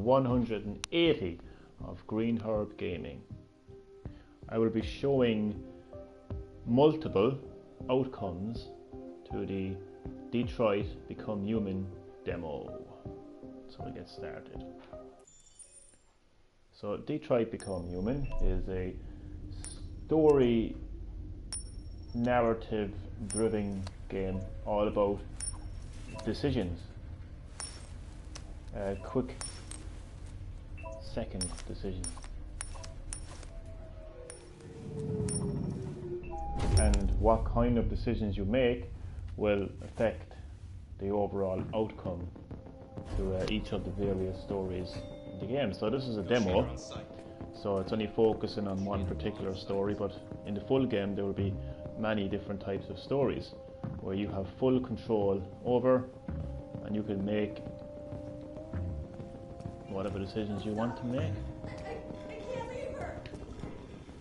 180 of Green Herb Gaming. I will be showing multiple outcomes to the Detroit Become Human demo. So we'll get started. So Detroit Become Human is a story narrative driven game all about decisions. Quick second decisions. And what kind of decisions you make will affect the overall outcome to each of the various stories in the game. So this is a demo, so it's only focusing on one particular story, but in the full game there will be many different types of stories where you have full control over, and you can make whatever decisions you want to make.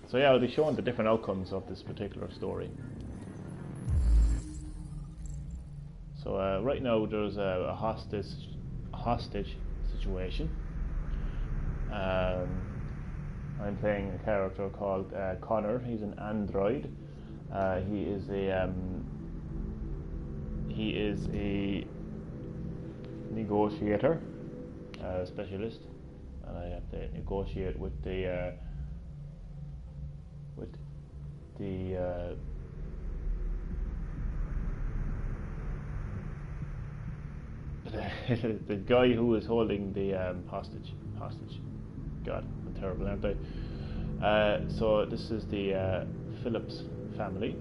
So yeah, I'll be showing the different outcomes of this particular story. So right now there's a hostage situation. I'm playing a character called Connor. He's an android. He is a negotiator specialist, and I have to negotiate with the the guy who is holding the hostage. God, I'm terrible, aren't I? So this is the Phillips family.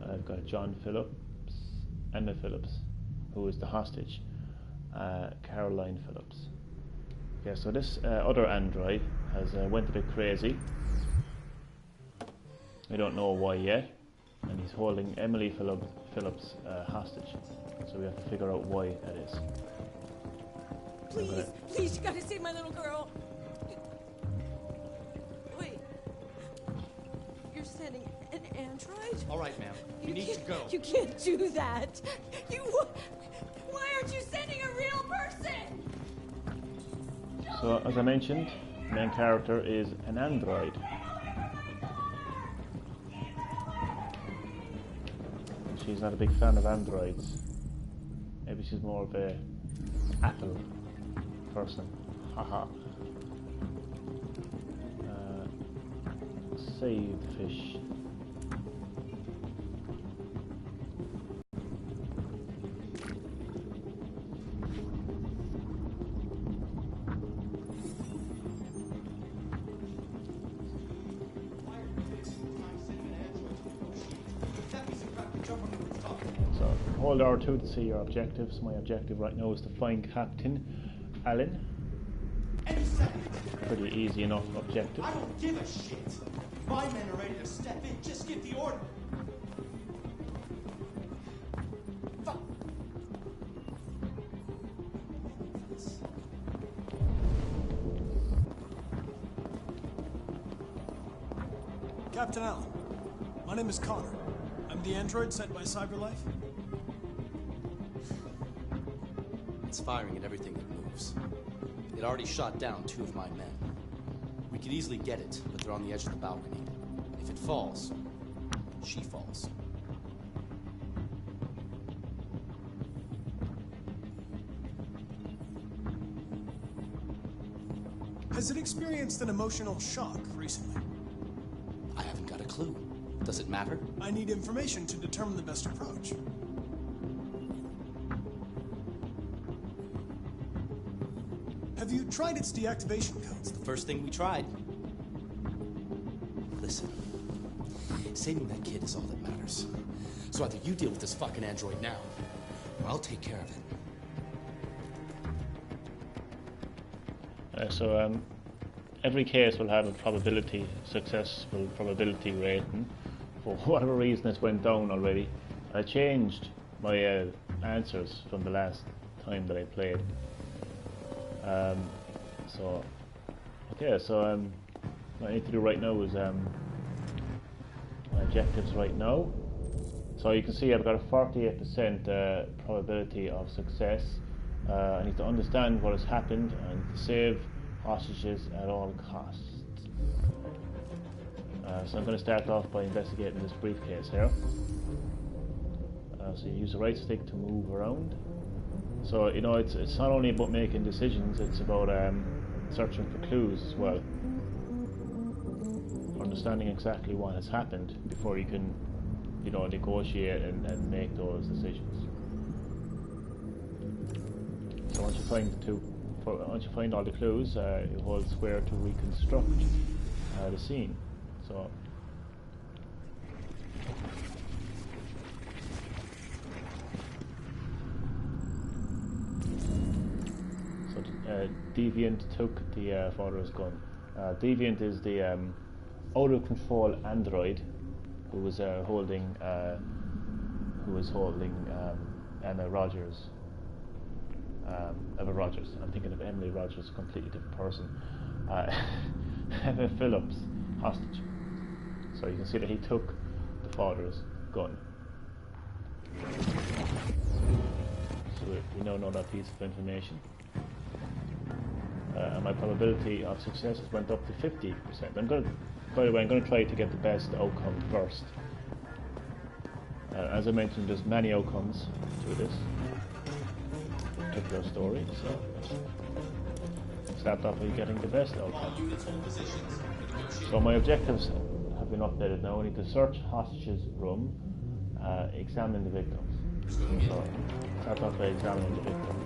I've got John Phillips, Emma Phillips, who is the hostage, Caroline Phillips. Okay, so this other android has went a bit crazy. I don't know why yet, and he's holding Emily Phillips hostage. So we have to figure out why that is. Please, you gotta save my little girl. Wait, you're sending an android? All right, ma'am. You need to go. You can't do that. Why aren't you sending a real person? So, as I mentioned, the main character is an android. She's not a big fan of androids. Maybe she's more of a Apple person. Haha. Save the fish. So hold R2 to see your objectives. My objective right now is to find Captain Allen. Pretty easy enough objective. I don't give a shit. My men are ready to step in. Just give the order. Fuck. Captain Allen, my name is Connor. I'm the android sent by CyberLife. It's firing at everything that moves. It already shot down 2 of my men. We could easily get it, but they're on the edge of the balcony. If it falls, she falls. Has it experienced an emotional shock recently? I haven't got a clue. Does it matter? I need information to determine the best approach. Have you tried its deactivation codes? The first thing we tried. Listen, saving that kid is all that matters. So either you deal with this fucking android now, or I'll take care of it. Every case will have a successful probability rating. For whatever reason, it went down already. I changed my answers from the last time that I played. So what I need to do right now is my objectives right now. So you can see I've got a 48% probability of success. I need to understand what has happened and save hostages at all costs. So I'm going to start off by investigating this briefcase here. So you use the right stick to move around. So you know it's not only about making decisions; it's about searching for clues as well. Understanding exactly what has happened before you can, you know, negotiate and make those decisions. So once you find all the clues, you hold square to reconstruct the scene. So Deviant took the father's gun. Deviant is the out of control android who was holding Emma Rogers. Emma Rogers. I'm thinking of Emily Rogers, a completely different person. Emma Phillips hostage. So you can see that he took the father's gun. So we now know that piece of information. And my probability of success went up to 50%. By the way, I'm going to try to get the best outcome first. As I mentioned, there's many outcomes to this particular story, so start off by getting the best outcome. So my objectives have been updated now. I need to search hostage's room, examine the victims. So start off by examining the victim.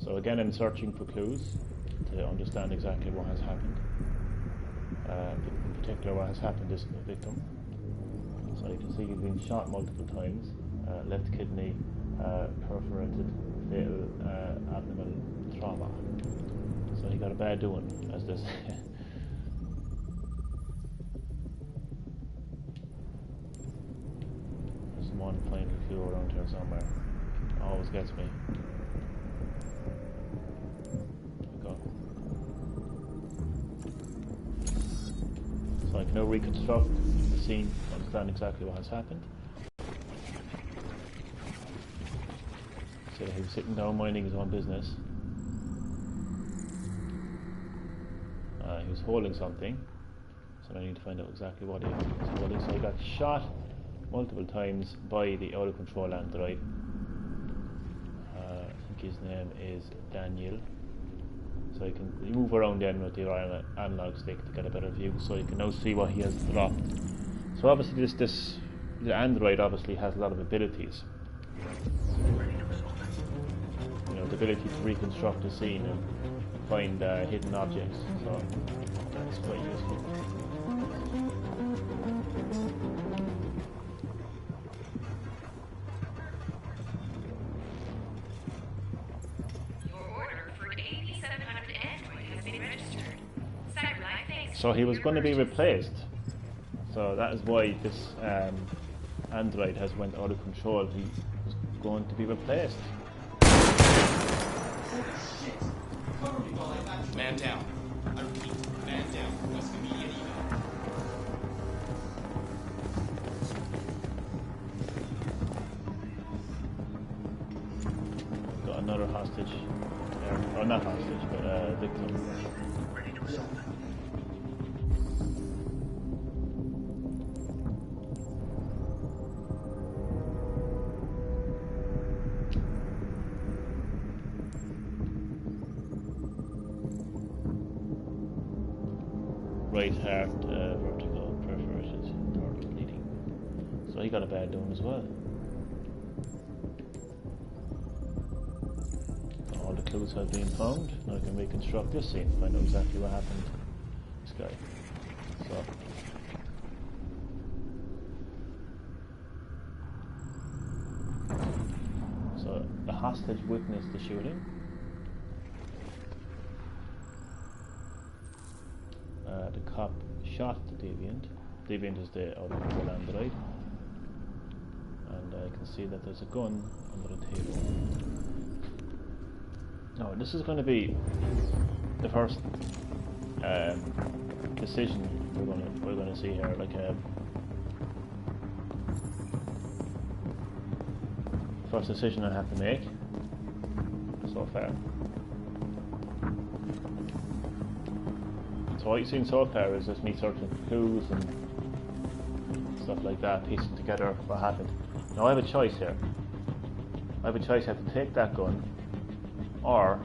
So again, I'm searching for clues to understand exactly what has happened. In particular, what has happened to this victim. So you can see he's been shot multiple times, left kidney perforated, fatal abdominal trauma. So he got a bad doing, as this. There's one playing the floor around here somewhere. Always gets me. So I can now reconstruct the scene, understand exactly what has happened. So he was sitting down minding his own business. He was holding something, so I need to find out exactly what he was holding. So he got shot multiple times by the out of control android. I think his name is Daniel. So you can move around then with your analog stick to get a better view, so you can now see what he has dropped. So obviously the android obviously has a lot of abilities. You know, the ability to reconstruct the scene and find hidden objects, so that's quite useful. So he was going to be replaced. So that is why this android has went out of control. He was going to be replaced. Man down. I repeat, man down. Request immediate evac. Got another hostage. Or not hostage, but victim. Ready to assault. Right heart, vertical, perforated, artery bleeding. So he got a bad doing as well. All the clues have been found. Now I can reconstruct this scene, find out exactly what happened to this guy. So the hostage witnessed the shooting. The cop shot the Deviant. Deviant is the out of control android. And I can see that there's a gun under the table. Now this is going to be the first decision we're going to see here. Like First decision I have to make so far. So what you've seen so far is just me searching for clues and stuff like that, piecing together what happened. Now I have a choice here. I have a choice. I have to take that gun or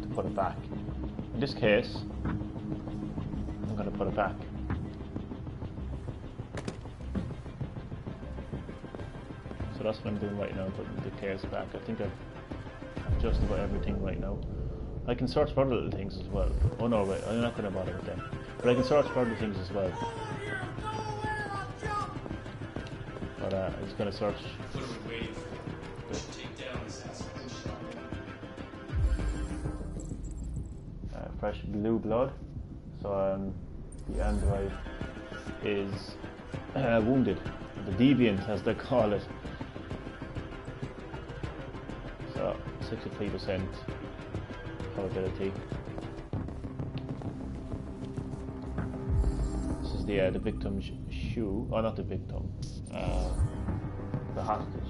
to put it back. In this case, I'm going to put it back. So that's what I'm doing right now, putting the case back. I think I've just about everything right now. I can search for other little things as well. Oh no, wait, I'm not going to bother with them. But I can search for other things as well. But I'm just going to search. What are we waiting for? We should take down this asshole. Fresh blue blood. So the android is wounded. The deviant, as they call it. So 63% probability. This is the victim's shoe. Oh, not the victim. The hostage.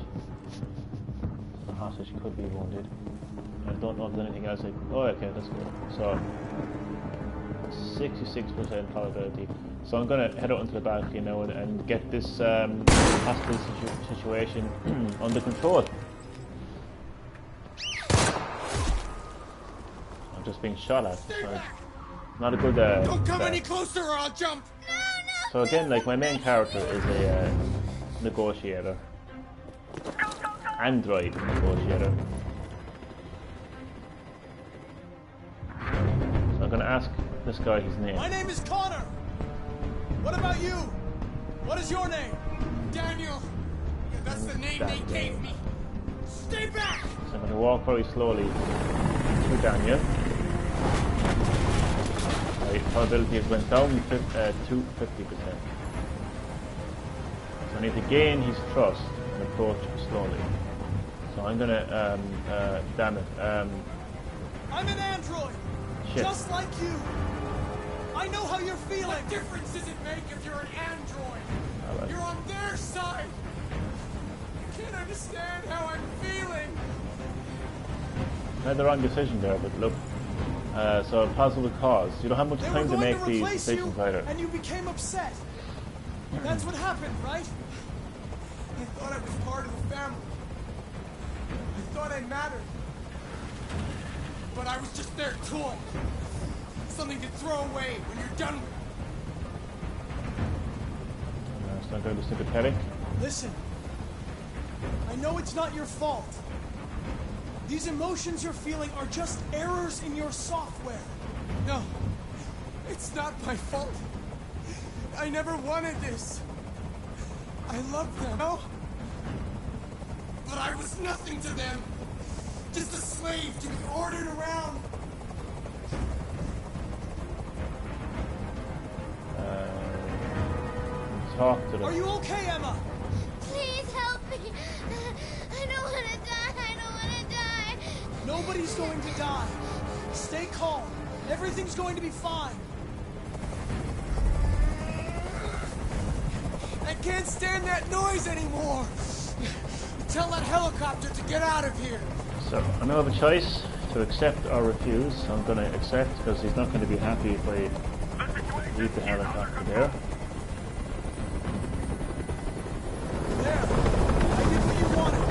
The hostage could be wounded. I don't know if there's anything else. Oh, okay, that's good. So 66% probability. So I'm going to head out into the balcony now and get this hostage situation under control. I'm just being shot at. So not a good. Don't come any closer or I'll jump! So again, like my main character is a negotiator, android negotiator. So I'm going to ask this guy his name. My name is Connor. What about you? What is your name? Daniel! Yeah, that's the name they gave me! Stay back! So I'm going to walk very slowly to Daniel. My probability has went down to 50%. So I need to gain his trust and approach slowly. So I'm going to, damn it. I'm an android. Shit. Just like you. I know how you're feeling. What difference does it make if you're an android? Alright. You're on their side! You can't understand how I'm feeling! I had the wrong decision there, but look. So possible cause. You don't have much They were time to going make to these replace you, decisions either. and you became upset. That's what happened, right? I thought I was part of the family. I thought I mattered. But I was just their toy. Something to throw away when you're done with it. It's not going to be sympathetic. Listen. I know it's not your fault. These emotions you're feeling are just errors in your software. No, it's not my fault. I never wanted this. I loved them, no? But I was nothing to them. Just a slave to be ordered around. Talk to them. Are you okay, Emma? Please help me. I don't want to die. I don't want to die. Nobody's going to die. Stay calm. Everything's going to be fine. I can't stand that noise anymore. Tell that helicopter to get out of here. So I now have a choice to accept or refuse. I'm going to accept because he's not going to be happy if I leave the helicopter there. There. I did what you wanted.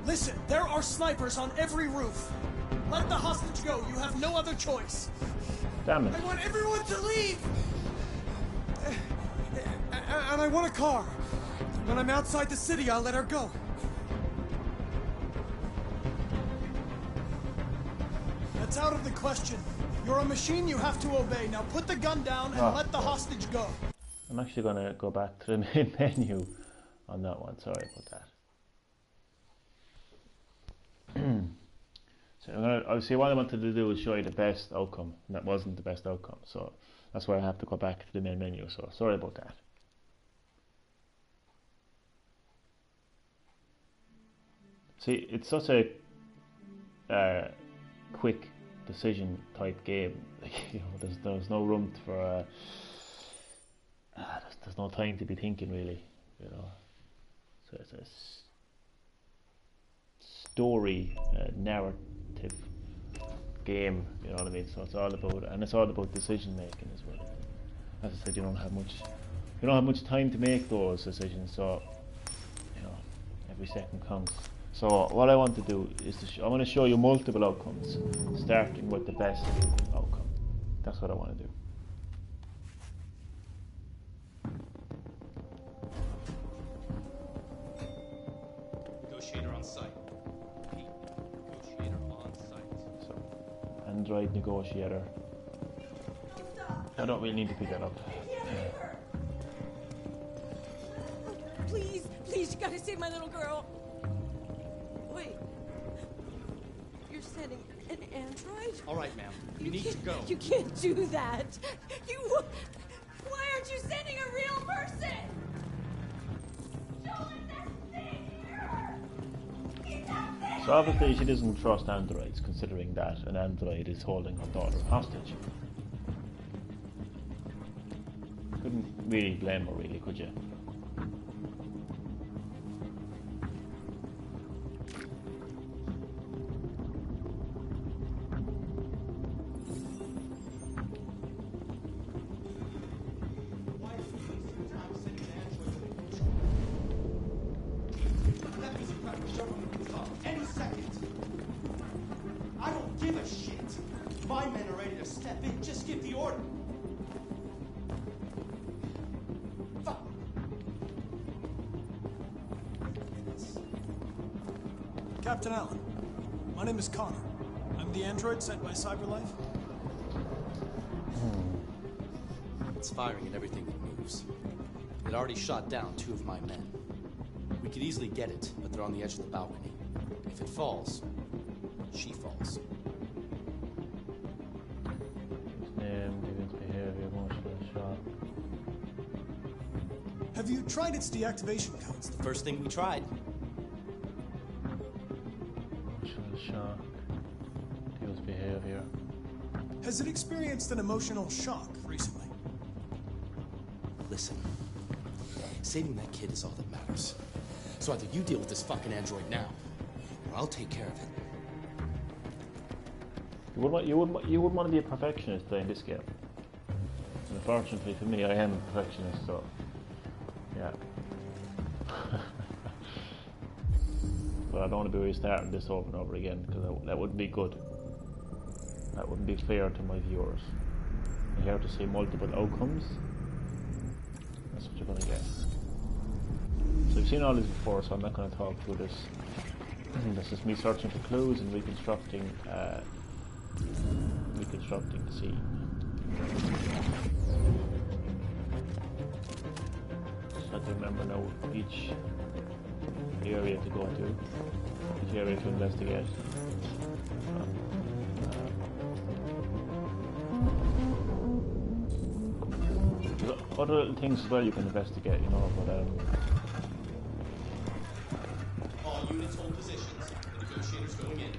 Listen, there are snipers on every roof. Let the hostage go. You have no other choice. Damn it. I want everyone to leave. And I want a car. When I'm outside the city, I'll let her go. That's out of the question. You're a machine you have to obey. Now put the gun down and let the hostage go. I'm actually going to go back to the main menu on that one. Sorry about that. So obviously what I wanted to do was show you the best outcome, and that wasn't the best outcome. So that's why I have to go back to the main menu. So sorry about that. See, it's such a quick decision type game. You know, there's no room for there's no time to be thinking really, you know. So it's a story narrative game, you know what I mean. So it's all about decision making as well. As I said, you don't have much time to make those decisions, so you know every second counts. So what I want to do is I want to show you multiple outcomes, starting with the best outcome. That's what I want to do. Negotiator on site. Repeat. Negotiator on site. So, Android negotiator. I don't really need to pick that up. Please, please, you gotta save my little girl. Wait. You're sending an android? All right, ma'am. You need to go. You can't do that. Why aren't you sending a real person? Show us that thing here. Keep that thing. So obviously she doesn't trust androids, considering that an android is holding her daughter hostage. Couldn't really blame her, really, could you? Any second. I don't give a shit. My men are ready to step in. Just give the order. Fuck. Captain Allen, my name is Connor. I'm the android sent by CyberLife. It's firing at everything that moves. It already shot down 2 of my men. We could easily get it, but they're on the edge of the balcony. If it falls, she falls. Name, deviant behavior, emotional shock. Have you tried its deactivation codes? The first thing we tried. Emotional shock. Deviant behavior. Has it experienced an emotional shock recently? Listen, saving that kid is all that matters. So either you deal with this fucking android now, or I'll take care of it. You wouldn't want to be a perfectionist playing this game. And unfortunately for me, I am a perfectionist, so yeah. But I don't want to be restarting this over and over again, because that wouldn't be good. That wouldn't be fair to my viewers. You have to see multiple outcomes. That's what you're going to get. So you've seen all this before, so I'm not going to talk through this. This is me searching for clues and reconstructing the scene. Just have to remember now each area to go to, each area to investigate. There's other little things as well you can investigate, you know, but All units hold positions. The negotiator's going in.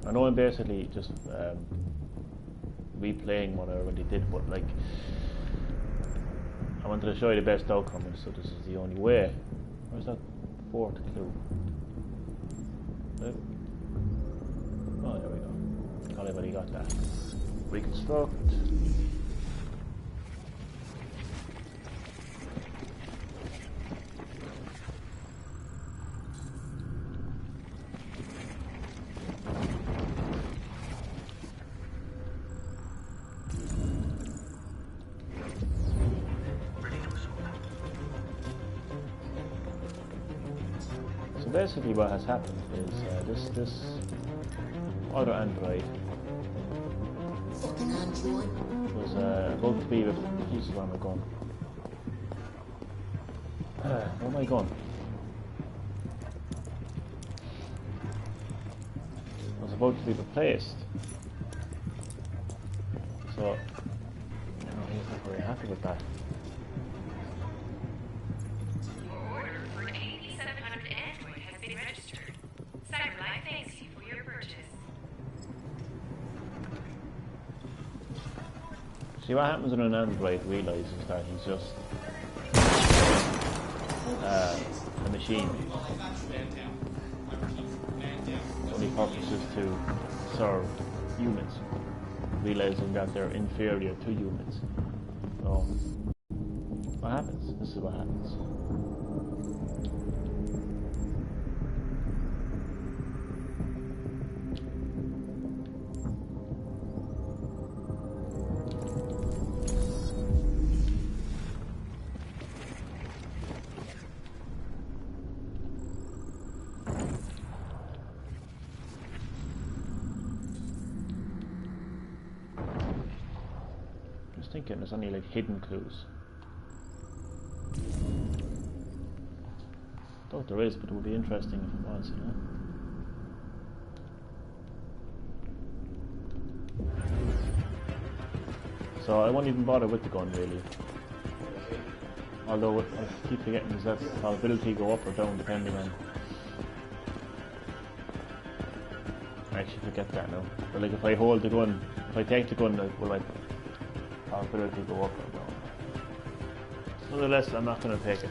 I know I'm basically just replaying what I already did, but like I wanted to show you the best outcome, and so this is the only way. Where's that 4th clue? Oh, there we go. Not everybody got that. Reconstruct. Basically what has happened is this other android was about to be with Jesus, where am I going? Where am I going? about to be replaced. So, you know, he's not very happy with that. Your order for an 8700 Android has been registered. CyberLife thanks you for your purchase. See what happens when an android realizes that he's just a machine. Its only purpose is to serve humans, realizing that they're inferior to humans. So, what happens? This is what happens. Thinking there's any like hidden clues. Thought there is, but it would be interesting if it was, you know. So I won't even bother with the gun really. Although I keep forgetting, does that probability go up or down depending on... I actually forget that now. But like if I hold the gun, if I take the gun, will my probability go up or down? Nonetheless, I'm not going to take it.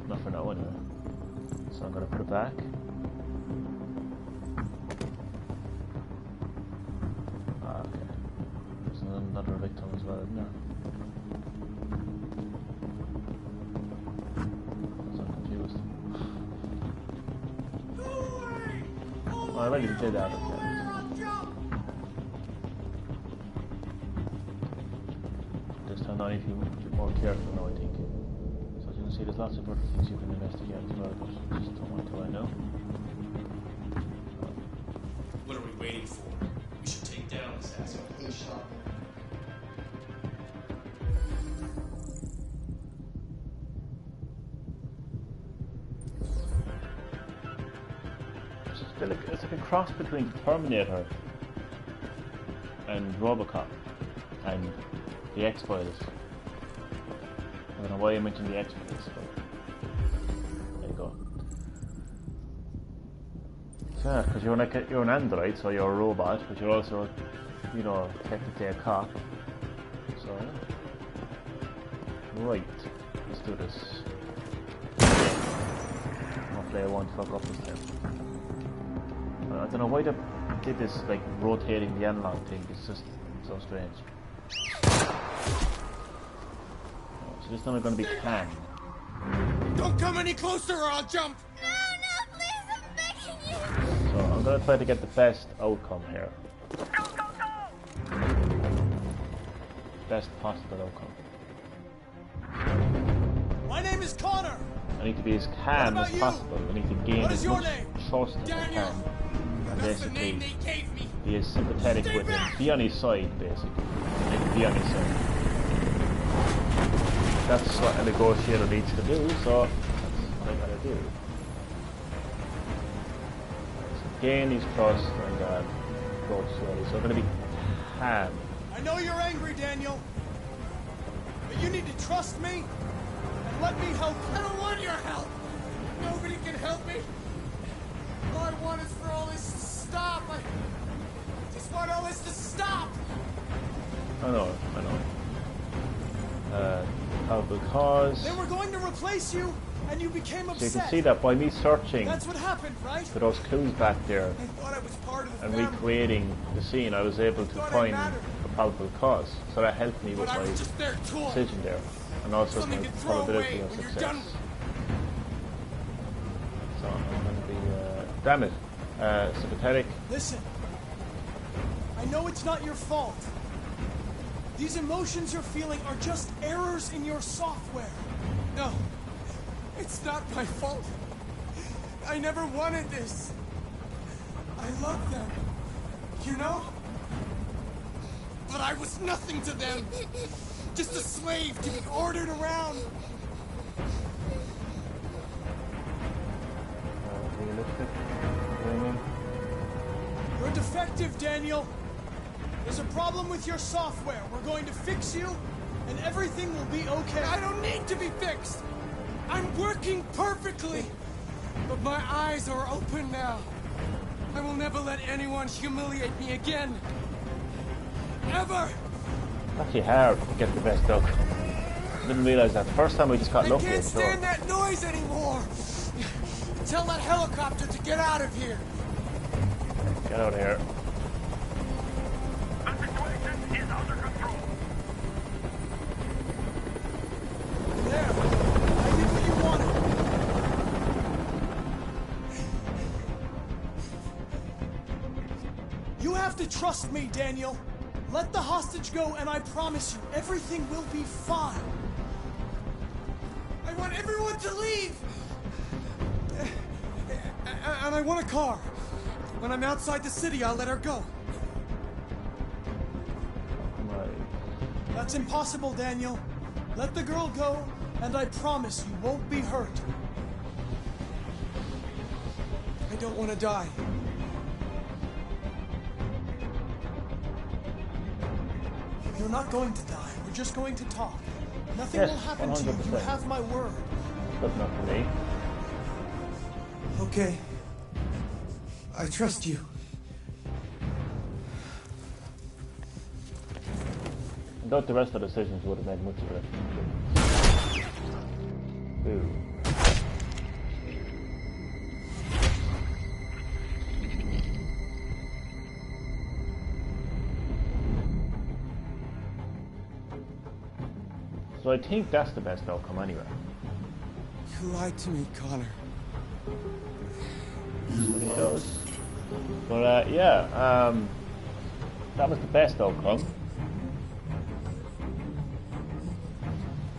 Not for now anyway. So I'm going to put it back. Ah, okay. There's another victim as well, isn't there? I'm confused. Oh, I already did that. Okay. Now if you're more careful now, I think. So as you can see, there's lots of other things you can investigate as well, but just don't want to right now. What are we waiting for? We should take down this asshole. Hey, shot. It's like a cross between Terminator and Robocop and the X-Files. I don't know why I mentioned the X-Files, but there you go. So yeah, because you're an android, so you're a robot, but you're also, you know, technically a cop. So yeah. Right, let's do this. Hopefully I won't fuck up this time. I don't know why they did this, like rotating the analog thing. It's just so strange. So this time I'm going to be Kang. Don't come any closer or I'll jump! No, please, I'm begging you! So I'm going to try to get the best outcome here. Best possible outcome. My name is Connor! I need to be as calm as possible. I need to gain as much trust as I can. And basically be as sympathetic with him. Be on his side, basically. Be on his side. That's what a negotiator needs to do, so that's what I gotta do. So gain his trust and go slowly. So I'm gonna be calm. I know you're angry, Daniel. But you need to trust me and let me help you. I don't want your help! Nobody can help me! All I want is for all this to stop. I just want all this to stop! I know. Probable cause. They were going to replace you, and you became upset. So you can see that by me searching That's what happened, right? for those clues back there I thought I was part of the and family. recreating the scene, I was able to find a probable cause. So that helped me with But I my was just their tool. decision there, and also Something my to throw probability away of when you're success. done. So I'm going to be, damn it, sympathetic. Listen, I know it's not your fault. These emotions you're feeling are just errors in your software. No, it's not my fault. I never wanted this. I love them, you know? But I was nothing to them. Just a slave to be ordered around. Realistic, dreaming. You're defective, Daniel. There's a problem with your software. We're going to fix you, and everything will be okay. I don't need to be fixed. I'm working perfectly. But my eyes are open now. I will never let anyone humiliate me again. Ever. It's actually hard to get the best look. Didn't realize that. The first time we just got I lucky. can't Sure. stand that noise anymore. Tell that helicopter to get out of here. Get out of here. The situation is under control. There. I did what you wanted. You have to trust me, Daniel. Let the hostage go, and I promise you, everything will be fine. I want everyone to leave. And I want a car. When I'm outside the city, I'll let her go. Right. That's impossible, Daniel. Let the girl go, and I promise you won't be hurt. I don't want to die. You're not going to die. We're just going to talk. Nothing Yes, will happen to you. You 100%. have my word. Good enough for me. Okay. I trust you. I doubt the rest of the decisions would have made much of it. Ooh. So I think that's the best outcome anyway. You lied to me, Connor. But he does. But yeah, that was the best outcome.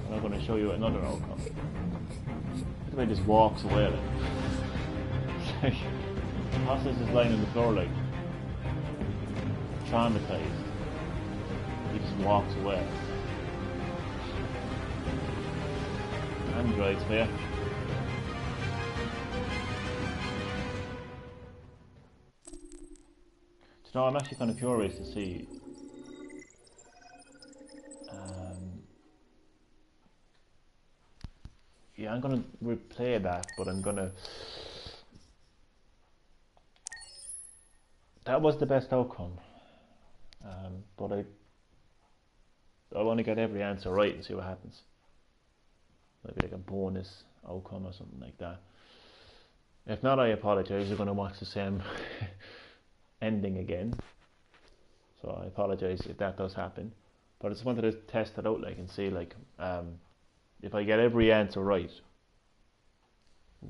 And I'm going to show you another outcome. Look at the way he just walks away. Like, the hostage is lying on the floor like traumatized. He just walks away. Androids for you. So I'm actually kind of curious to see yeah, I'm gonna replay that, but I'm gonna that was the best outcome, but I want to get every answer right and see what happens. Maybe like a bonus outcome or something like that. If not, I apologize. You're going to watch the same ending again. So I apologize if that does happen. But I just wanted to test it out, like, and see, like, if I get every answer right,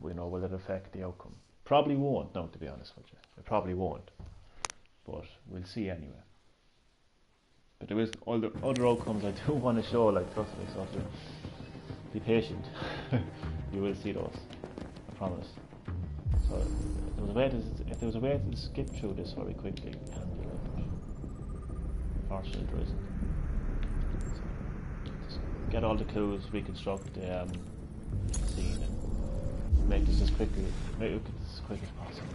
you know, will it affect the outcome? Probably won't. No, to be honest with you, it probably won't. But we'll see anyway. But there is all the other outcomes I do want to show. Like, trust me, so be patient. You will see those. I promise. So if there was a way to skip through this very quickly, we can do it. Unfortunately, there isn't. So just get all the clues, reconstruct the scene, and make this as quick as possible.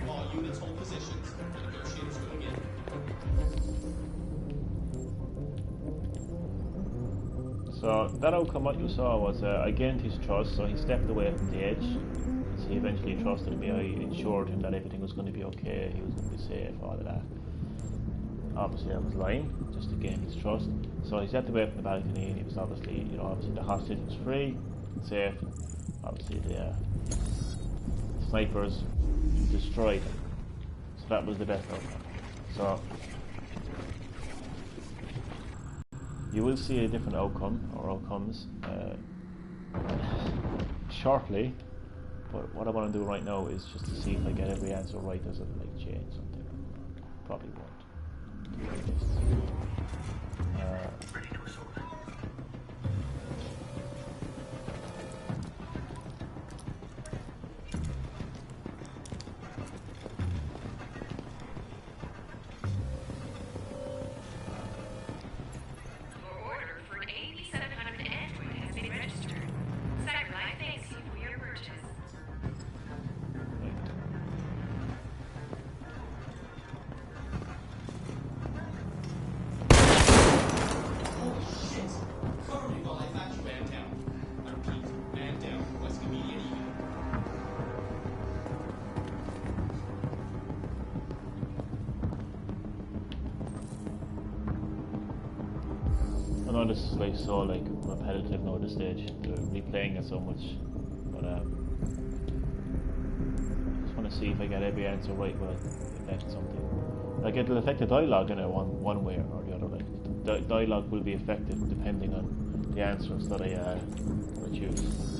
All units hold positions. Negotiators going in. So that outcome, what you saw was I gained his trust, so he stepped away from the edge. So he eventually trusted me. I ensured him that everything was going to be okay, he was going to be safe, all of that. Obviously I was lying, just to gain his trust. So he stepped away from the balcony, and he was obviously, obviously the hostage was free, safe. Obviously the snipers destroyed him. So that was the best outcome. So you will see a different outcome or outcomes shortly, but what I want to do right now is just to see if I get every answer right. Does it like change something? Probably won't. Ready to assault. know this is like so like repetitive now at this stage, replaying it so much, but I just want to see if I get every answer right, will it affect something? Like it'll affect the dialogue in it one way or the other. Like the dialogue will be affected depending on the answers that I choose.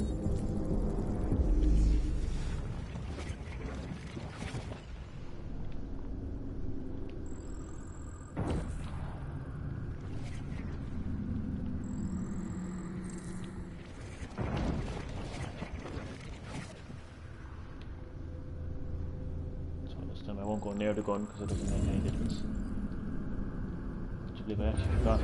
I won't go near the gun because it doesn't make any difference. Do you believe I actually forgot?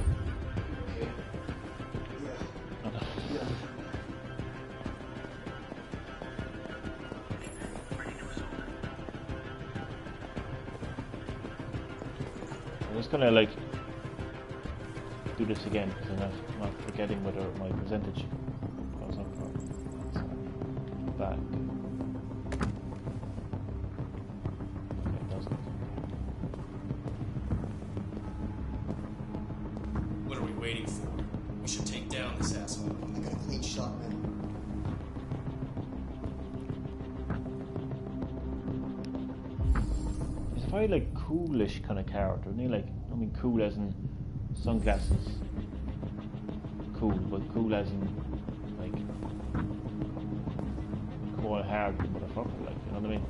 I'm just gonna like do this again because I'm not forgetting whether my percentage goes up or back. Waiting for? We should take down this asshole. I got a clean shot, man. He's a very like coolish kind of character, isn't he? Like, I mean, cool as in sunglasses. Cool, but cool as in like cold hard motherfucker, like, you know what I mean?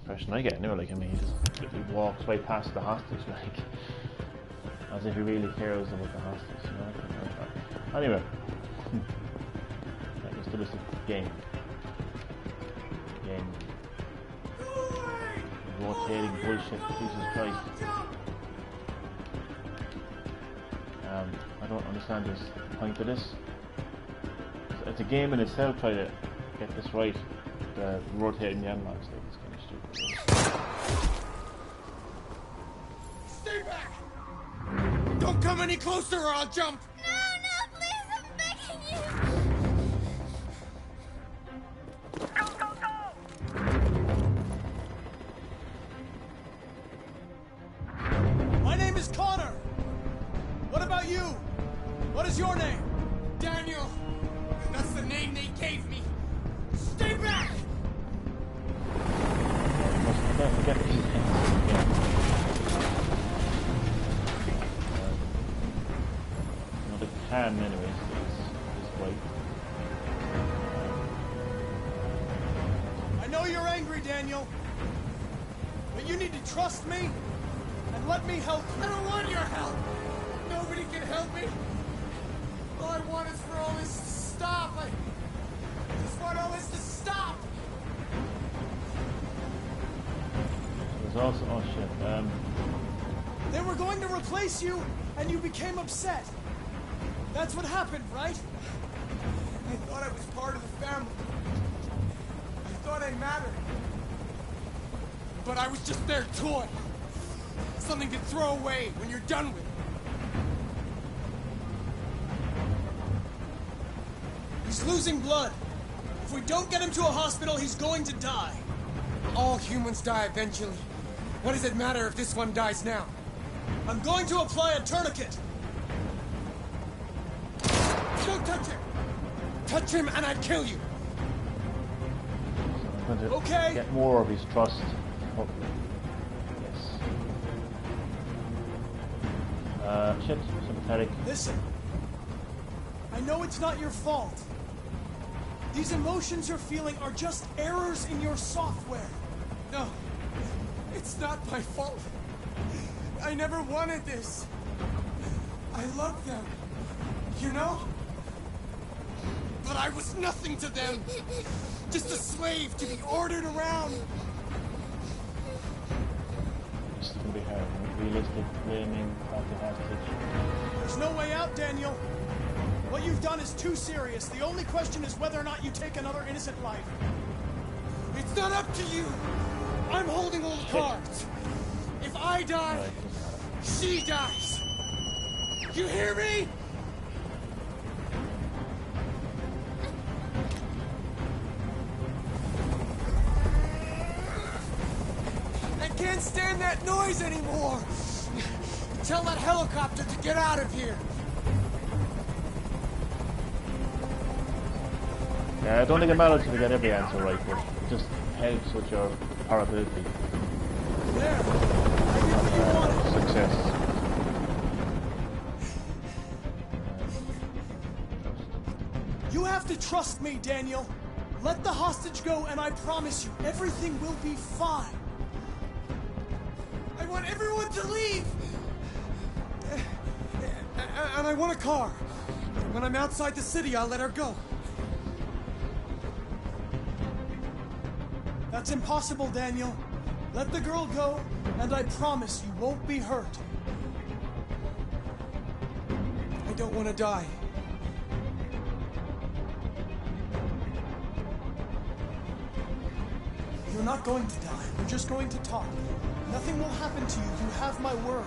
Impression I get anyway, like, I mean, he walks right past the hostage, like, as if he really cares about the hostage, you know, like that. Anyway, let's do this game. Rotating bullshit, Jesus Christ. I don't understand this point of this. It's a game in itself, try to get this right, the rotating the analogs, like, it's kind of stupid. Stay back! Don't come any closer or I'll jump! No, please, I'm begging you! Go, go, go! My name is Connor. What about you? What is your name? Daniel! That's the name they gave me! Stay back! I forget these things. Yeah. The can, anyways, is white. I know you're angry, Daniel. But you need to trust me and let me help I you. don't want your help! Nobody can help me! All I want is for all this to stop! I just want all this to stop! There's also, oh shit, They were going to replace you, and you became upset. That's what happened, right? I thought I was part of the family. I thought I mattered. But I was just their toy. Something to throw away when you're done with it. He's losing blood. If we don't get him to a hospital, he's going to die. All humans die eventually. What does it matter if this one dies now? I'm going to apply a tourniquet. Don't touch him! Touch him and I kill you! I'm going to Okay. get more of his trust, hopefully. Yes. Shit, sympathetic. Listen. I know it's not your fault. These emotions you're feeling are just errors in your software. No, it's not my fault. I never wanted this. I love them, you know? But I was nothing to them. Just a slave to be ordered around. It's going to be hard. Realistic, blaming, about the hostage. There's no way out, Daniel. What you've done is too serious. The only question is whether or not you take another innocent life. It's not up to you. I'm holding all the cards. If I die, Alright, doesn't matter. she dies. You hear me? I can't stand that noise anymore! Tell that helicopter to get out of here! Yeah, I don't think it matters if you get every answer right, but it just helps with your probability There! I did what you wanted. success. You have to trust me, Daniel. Let the hostage go, and I promise you, everything will be fine. I want everyone to leave! And I want a car. When I'm outside the city, I'll let her go. That's impossible, Daniel. Let the girl go, and I promise you won't be hurt. I don't want to die. You're not going to die. We're just going to talk. Nothing will happen to you. You have my word.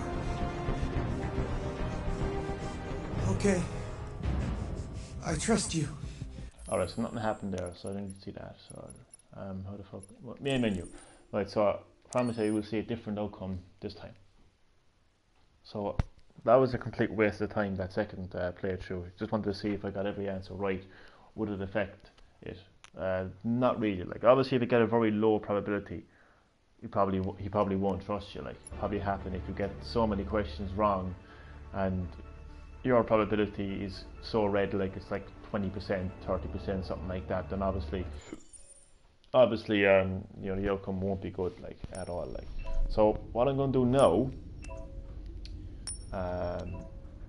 Okay. I trust you. Alright, so nothing happened there, so I didn't see that. So, how the fuck? Well, main menu. Right, so I promise you will see a different outcome this time. So that was a complete waste of time, that second playthrough. Just wanted to see if I got every answer right. Would it affect it? Not really. Like, obviously, if you get a very low probability, he probably won't trust you. Like, probably happen if you get so many questions wrong, and your probability is so red, like it's like 20%, 30%, something like that. Then obviously, you know, the outcome won't be good, like, at all. Like, so what I'm going to do now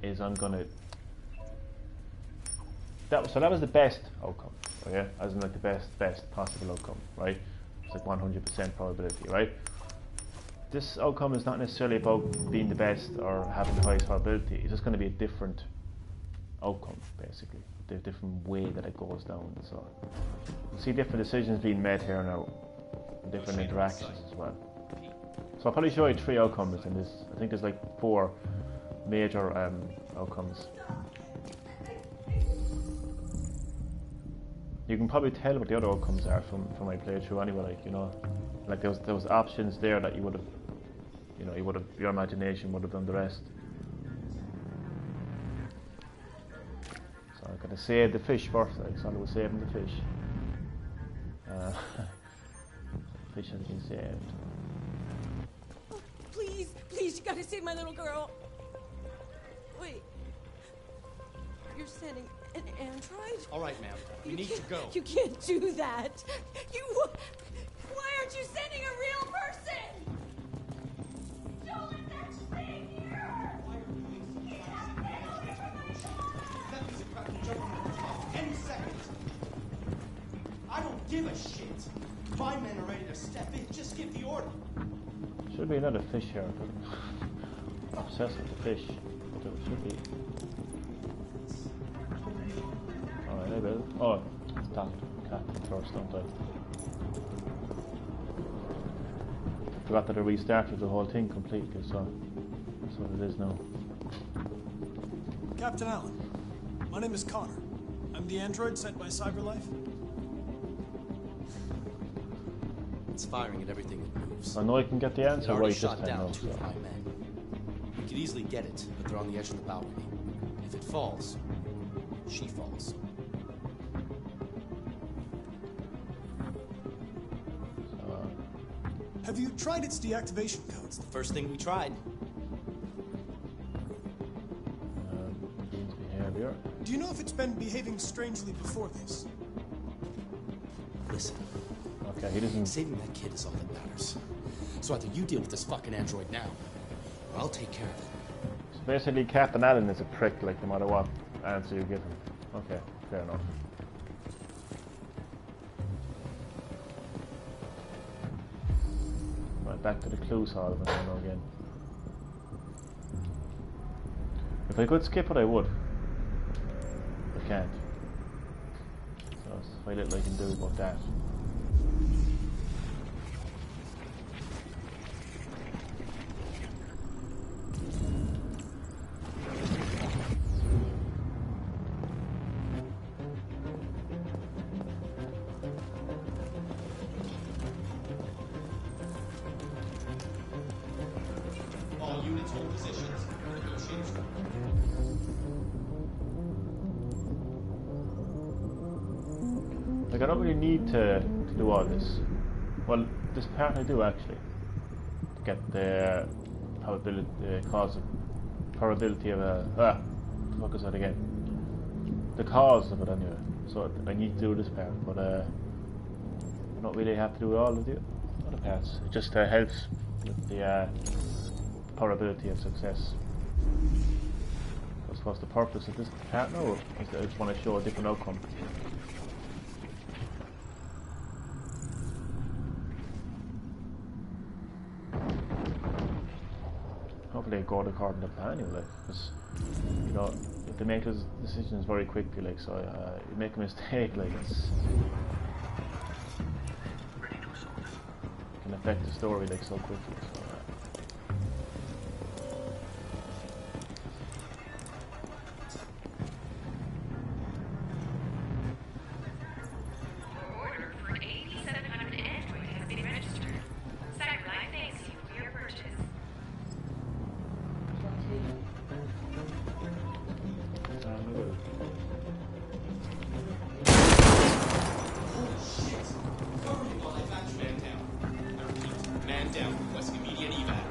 is I'm going to. That was the best outcome, okay? As in, like, the best possible outcome, right? It's like 100% probability, right? This outcome is not necessarily about being the best or having the highest probability. It's just going to be a different outcome, basically. The different way that it goes down. So you see different decisions being made here now, different interactions as well. So I'll probably show you 3 outcomes in this. I think there's like 4 major outcomes. You can probably tell what the other outcomes are from my playthrough anyway. Like, you know, like there was options there that you would have, you know, your imagination would have done the rest. So I'm gonna save the fish first. Like, so I was saving the fish. The fish has been saved. Oh, please, please, you gotta save my little girl. Wait. You're sending an android? All right, ma'am. We need to go. You can't do that. Why aren't you sending a real person? Don't let that thing here! Nothing's about to jump on the top any second. I don't give a shit. My men are ready to step in. Just give the order. Should be another fish here. Obsessed with the fish. But it should be. Alright, I will. Oh, it's that captain first, don't I? Forgot that I restarted the whole thing completely, so that's what it is now. Captain Allen, my name is Connor. I'm the android sent by CyberLife. It's firing at everything that moves. I know I can get the It answer already right this shot time down now. 2 of my men. We could easily get it, but they're on the edge of the balcony. If it falls, she falls. Have you tried its deactivation codes? The first thing we tried. Game's behavior. Do you know if it's been behaving strangely before this? Listen, Okay, he doesn't. saving that kid is all that matters. So either you deal with this fucking android now, or I'll take care of it. So basically, Captain Allen is a prick, like, no matter what answer you give him. Okay, fair enough. Right, back to the clues hall again. If I could skip it, I would. I can't. So there's very little I can do about that. like I don't really need to do all this. Well, this part I do actually. To get the probability, probability of a what the fuck is that again? The cause of it anyway. So I need to do this part, but I don't really have to do all of the other parts. It just helps with the probability of success. I suppose the purpose of this part now is that I just want to show a different outcome. Hopefully it goes according to plan anyway, because you know if they make those decisions very quickly, like so, you make a mistake, like it can affect the story like so quickly. So, Order for an 8700 Android has been registered. CyberLife thanks you for your purchase. Man down. Request immediate evac.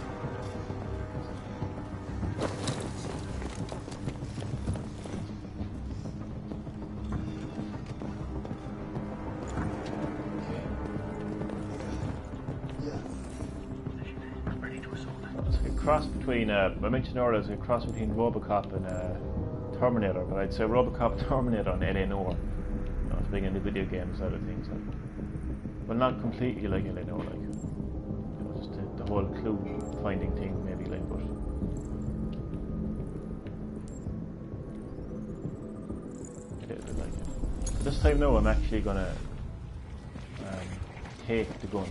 it's like a cross between, I mentioned earlier, it's a cross between Robocop and Terminator, but I'd say Robocop, Terminator, and LA Noire. You know, it's big in the video game side of things. Like, well, not completely like LA Noire, like, you know, just the whole clue finding thing, maybe, like, but. A little bit like it. This time, now, I'm actually gonna take the gun.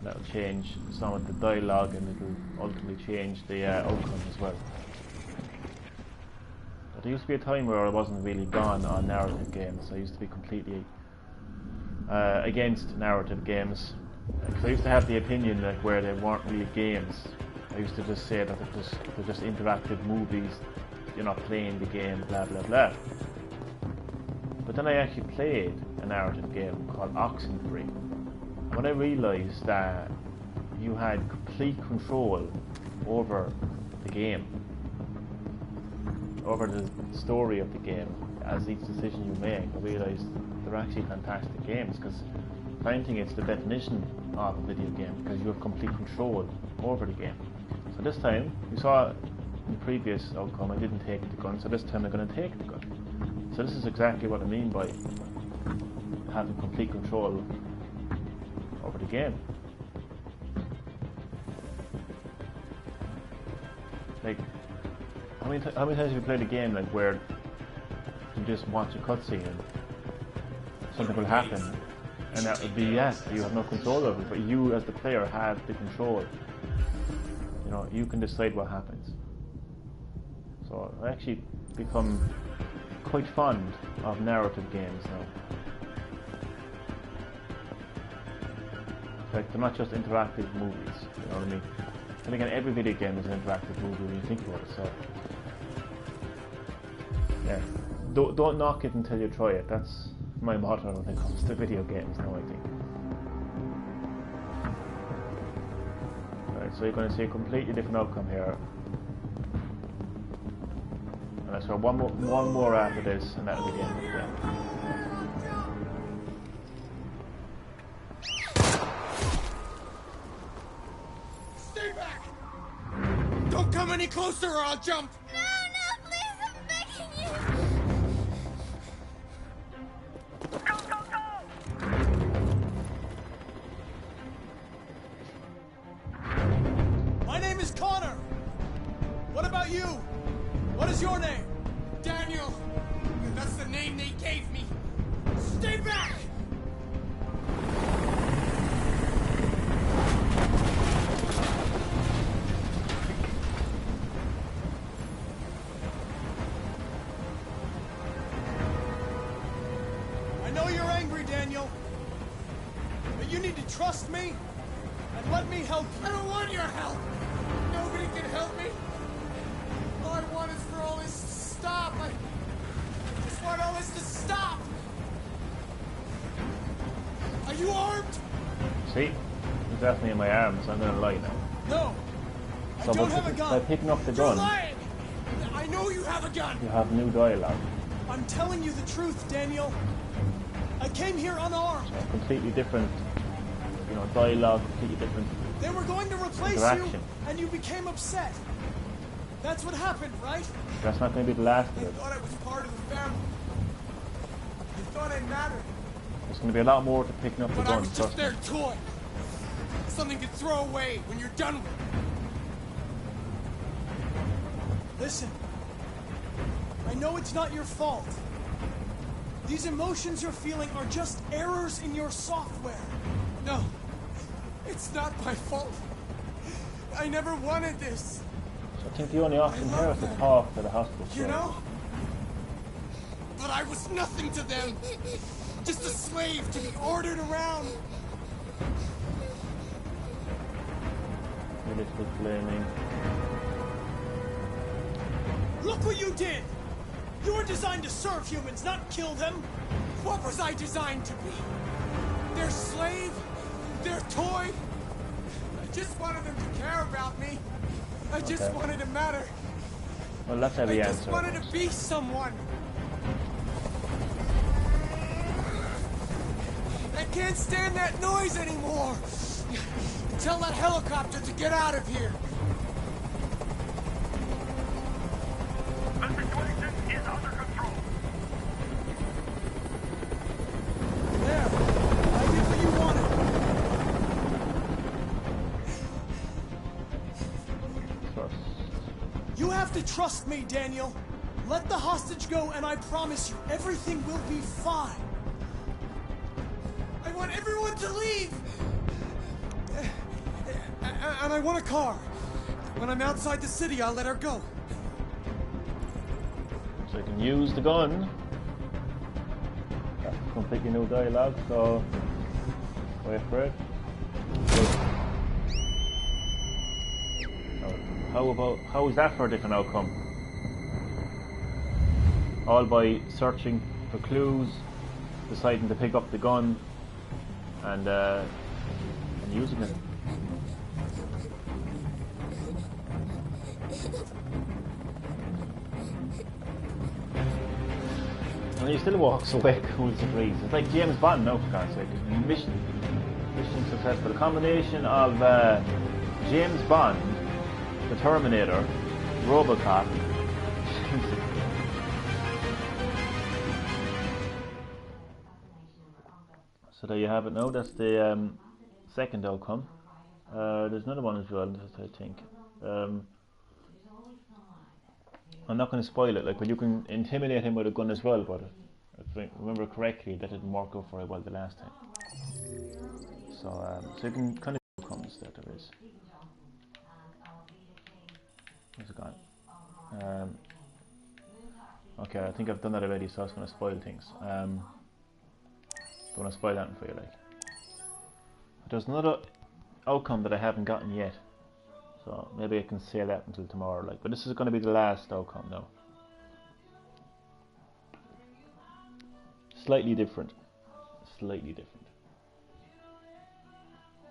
That'll change some of the dialogue and it'll ultimately change the outcome as well. But there used to be a time where I wasn't really gone on narrative games. I used to be completely against narrative games. Because I used to have the opinion that where they weren't really games. I used to just say that they're just interactive movies, you're not playing the game, blah blah blah. But then I actually played a narrative game called Oxenfree. And when I realised that you had complete control over the game, over the story of the game, as each decision you make, I realised they're actually fantastic games, because I think it's the definition of a video game, because you have complete control over the game. So this time, you saw in the previous outcome I didn't take the gun, so this time I'm going to take the gun. So this is exactly what I mean by having complete control over the game. Like, how many times have you played a game like where you just watch a cutscene and something will happen, and that would be yes, you have no control over it, but you as the player have the control. You know, you can decide what happens. So I actually become quite fond of narrative games now. Like, they're not just interactive movies, you know what I mean? And again, every video game is an interactive movie when you think about it, so. Yeah. Don't knock it until you try it. That's my motto when it comes to video games now, I think. Right, so you're going to see a completely different outcome here. And I saw one more after this, and that'll be the end of the game. Don't come any closer or I'll jump! No, please, I'm begging you! Go, go, go! My name is Connor. What about you? What is your name? Daniel! That's the name they gave me! Stay back! I know you're angry, Daniel. But you need to trust me and let me help you. I don't want your help! Nobody can help me! All I want is for all this to stop. See? He's got me in my arms, so I'm gonna lie now. No! So I don't have a gun! by picking up the You're gun, lying! I know you have a gun! you have new dialogue. I'm telling you the truth, Daniel. I came here unarmed. A completely different, you know, dialogue, completely different. They were going to replace you, Interaction. and you became upset. That's what happened, right? That's not going to be the last I of it. thought I was part of the family. I thought I mattered. There's going to be a lot more to picking up the But I gun, was just trust me. their toy. Something to throw away when you're done with it. Listen. I know it's not your fault. These emotions you're feeling are just errors in your software. No. It's not my fault. I never wanted this. So I think the only option here is to talk to the hospital You staff. know? But I was nothing to them. Just a slave to be ordered around. Realistic blaming. Look what you did! You were designed to serve humans, not kill them. What was I designed to be? Their slave? Their toy? I just wanted them to care about me. I just Okay. wanted to matter. Well, that's how I the just answer. wanted to be someone. I can't stand that noise anymore. Tell that helicopter to get out of here. The situation is under control. There. I did what you wanted. Trust. You have to trust me, Daniel. Let the hostage go, and I promise you, everything will be fine. I want everyone to leave. And I want a car. When I'm outside the city, I'll let her go. So you can use the gun. That's completely new dialogue, so wait for it. How is that for a different outcome? All by searching for clues, deciding to pick up the gun, and using it. And he still walks away cool as a breeze. It's like James Bond, no, for God's sake. Mission successful. A combination of James Bond, the Terminator, Robocop. So there you have it now. That's the second outcome. There's another one as well, I think. I'm not going to spoil it, like, but you can intimidate him with a gun as well, but if I remember correctly, that didn't work out very well the last time. So you can kind of outcomes that there is. Where's it gone? Okay, I think I've done that already, so I was going to spoil things. Don't want to spoil that for you, like. But there's another outcome that I haven't gotten yet. So maybe I can say that until tomorrow, like. But this is going to be the last outcome now. Slightly different. Slightly different.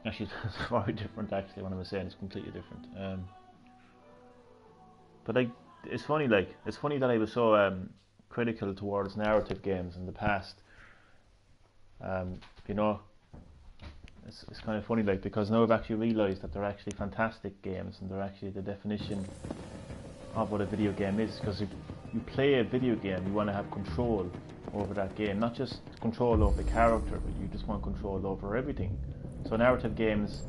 Actually, it's very different. Actually, what I'm saying is completely different. But it's funny, like, it's funny that I was so critical towards narrative games in the past. You know. It's kind of funny, like, because now I've actually realised that they're actually fantastic games, and they're actually the definition of what a video game is. Because if you play a video game, you want to have control over that game, not just control over the character, but you just want control over everything. So narrative games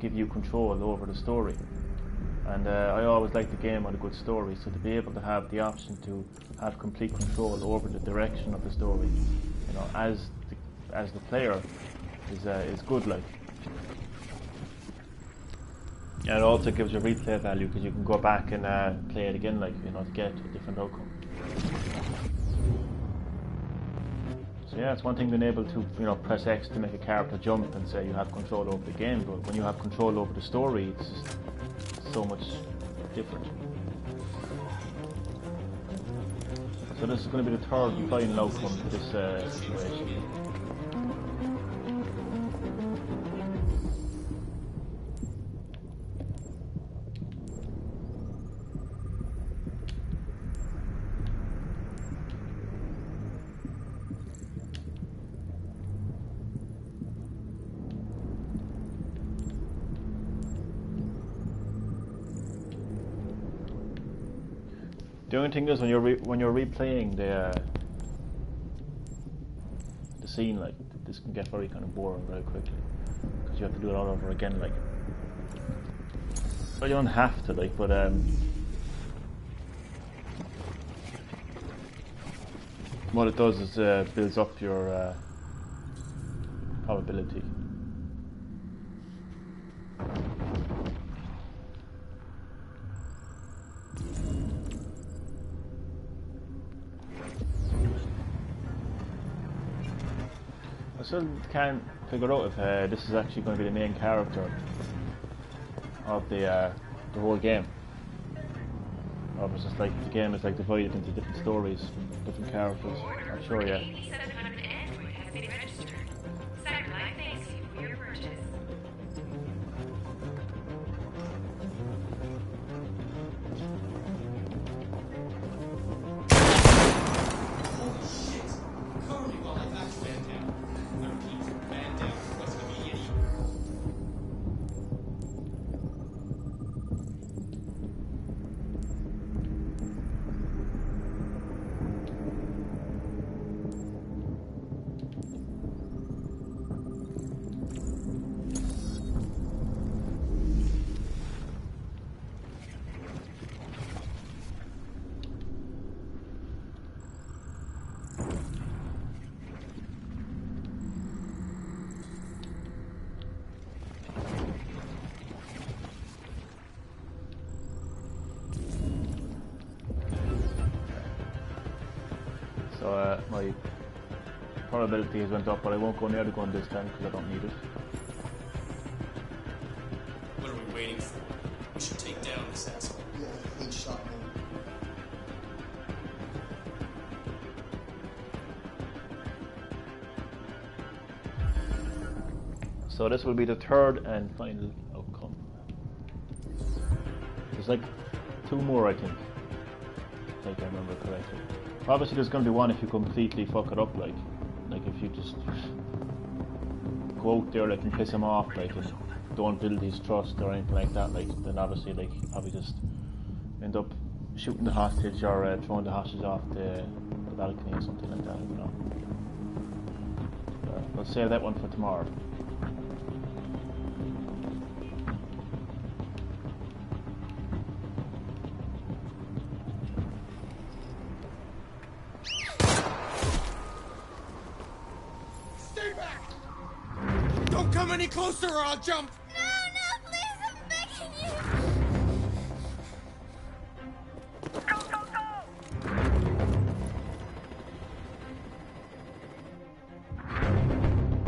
give you control over the story, and I always like the game with a good story. So to be able to have the option to have complete control over the direction of the story, you know, as the player, is good, like. And it also gives you replay value because you can go back and play it again, like, you know, to get a different outcome. So yeah, it's one thing being able to, you know, press X to make a character jump and say you have control over the game, but when you have control over the story, it's just so much different. So this is going to be the third and final outcome to this situation. The only thing is when you're replaying the scene, like this can get very kind of boring very quickly because you have to do it all over again. Like, well, you don't have to, like, but what it does is builds up your probability. I still can't figure out if this is actually going to be the main character of the whole game, or if it's just like the game is like divided into different stories, different characters. Not sure yet. 8700 Android has been registered. CyberLife thanks you for your purchase. Holy shit! Cover me while I back man down. I repeat, man down. What's gonna be idiot? So my probability has went up, but I won't go near the gun this time because I don't need it. What are we waiting for? We should take down this asshole. Yeah, I hate shotgun. So this will be the third and final outcome. There's like 2 more, I think. If I remember correctly. Obviously there's going to be one if you completely fuck it up, like if you just go out there like and piss him off, like, and don't build his trust or anything like that, like, then obviously like you probably just end up shooting the hostage or throwing the hostage off the balcony or something like that, you know. We'll save that one for tomorrow. Stay back! Don't come any closer or I'll jump! No, please, I'm begging you! Go, go, go!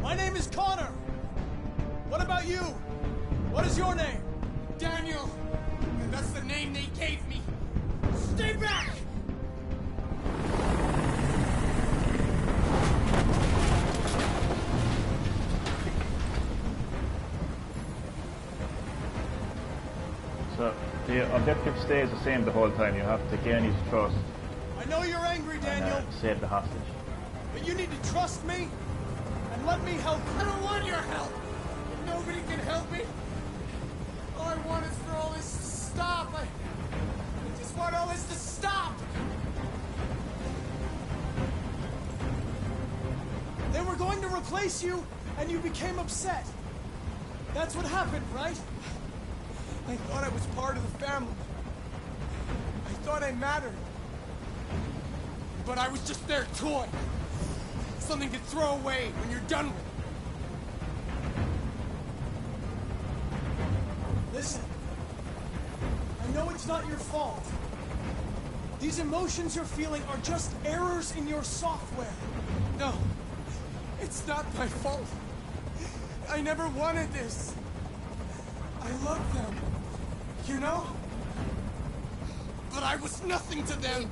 My name is Connor. What about you? What is your name? Daniel! And that's the name they gave me! Stay back! So the objective stays the same the whole time. You have to gain his trust I know you're angry, Daniel, and save the hostage. but you need to trust me and let me help I you. don't want your help! If nobody can help me, all I want is for all this to stop. I just want all this to stop! They were going to replace you, and you became upset. That's what happened, right? I thought I was part of the family. I thought I mattered. But I was just their toy. Something to throw away when you're done with it. Listen, I know it's not your fault. These emotions you're feeling are just errors in your software. No, it's not my fault. I never wanted this. I love them, you know? But I was nothing to them.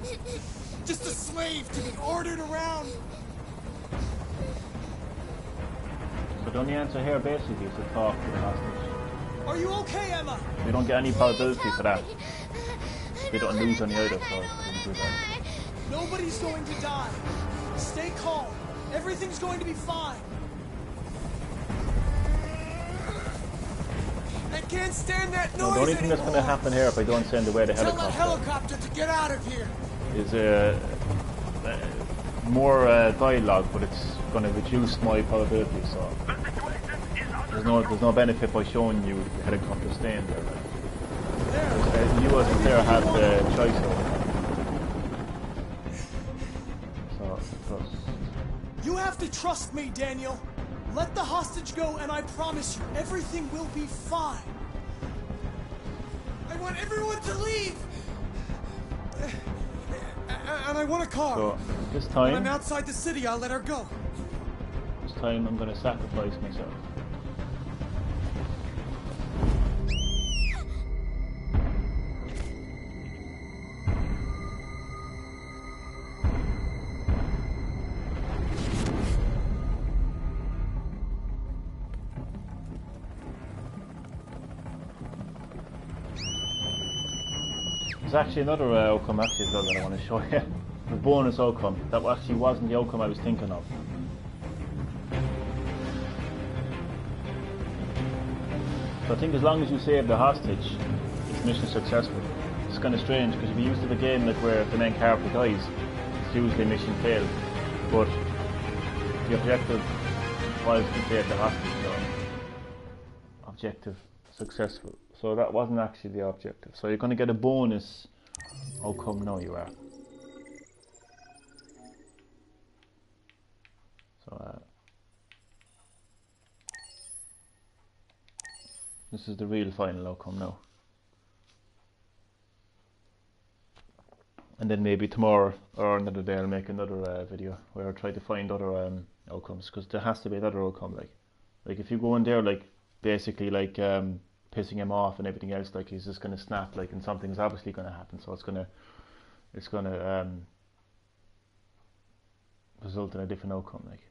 Just a slave to be ordered around. So the only answer here basically is to talk to the hostage. Are you okay, Emma? We don't get any probability Please for that. help me. I They don't don't lose wanna any either, die. so I we don't can do wanna that. die. Nobody's going to die. Stay calm. Everything's going to be fine. And can't stand that No, noise the only thing that's going to anymore. happen here if I don't send away the Tell that helicopter helicopter to get out of here. is more dialogue, but it's going to reduce my probability. So there's no benefit by showing you the helicopter staying there. Like. You as the player have the choice over it. So trust. You have to trust me, Daniel. Let the hostage go, and I promise you, everything will be fine. I want everyone to leave. And I want a car. So this When I'm time, outside the city, I'll let her go. I'm going to sacrifice myself. There's actually another outcome actually as well that I want to show you. The bonus outcome. That actually wasn't the outcome I was thinking of. So I think as long as you save the hostage, it's mission successful. It's kind of strange because if you used to the game like where the main character dies, it's usually mission failed. But the objective was to save the hostage, so objective successful. So that wasn't actually the objective. So you're going to get a bonus outcome now, you are. So this is the real final outcome now. And then maybe tomorrow or another day I'll make another video where I'll try to find other outcomes, because there has to be another outcome. Like if you go in there like basically like pissing him off and everything else, like he's just gonna snap, like, and something's obviously gonna happen, so it's gonna result in a different outcome, like.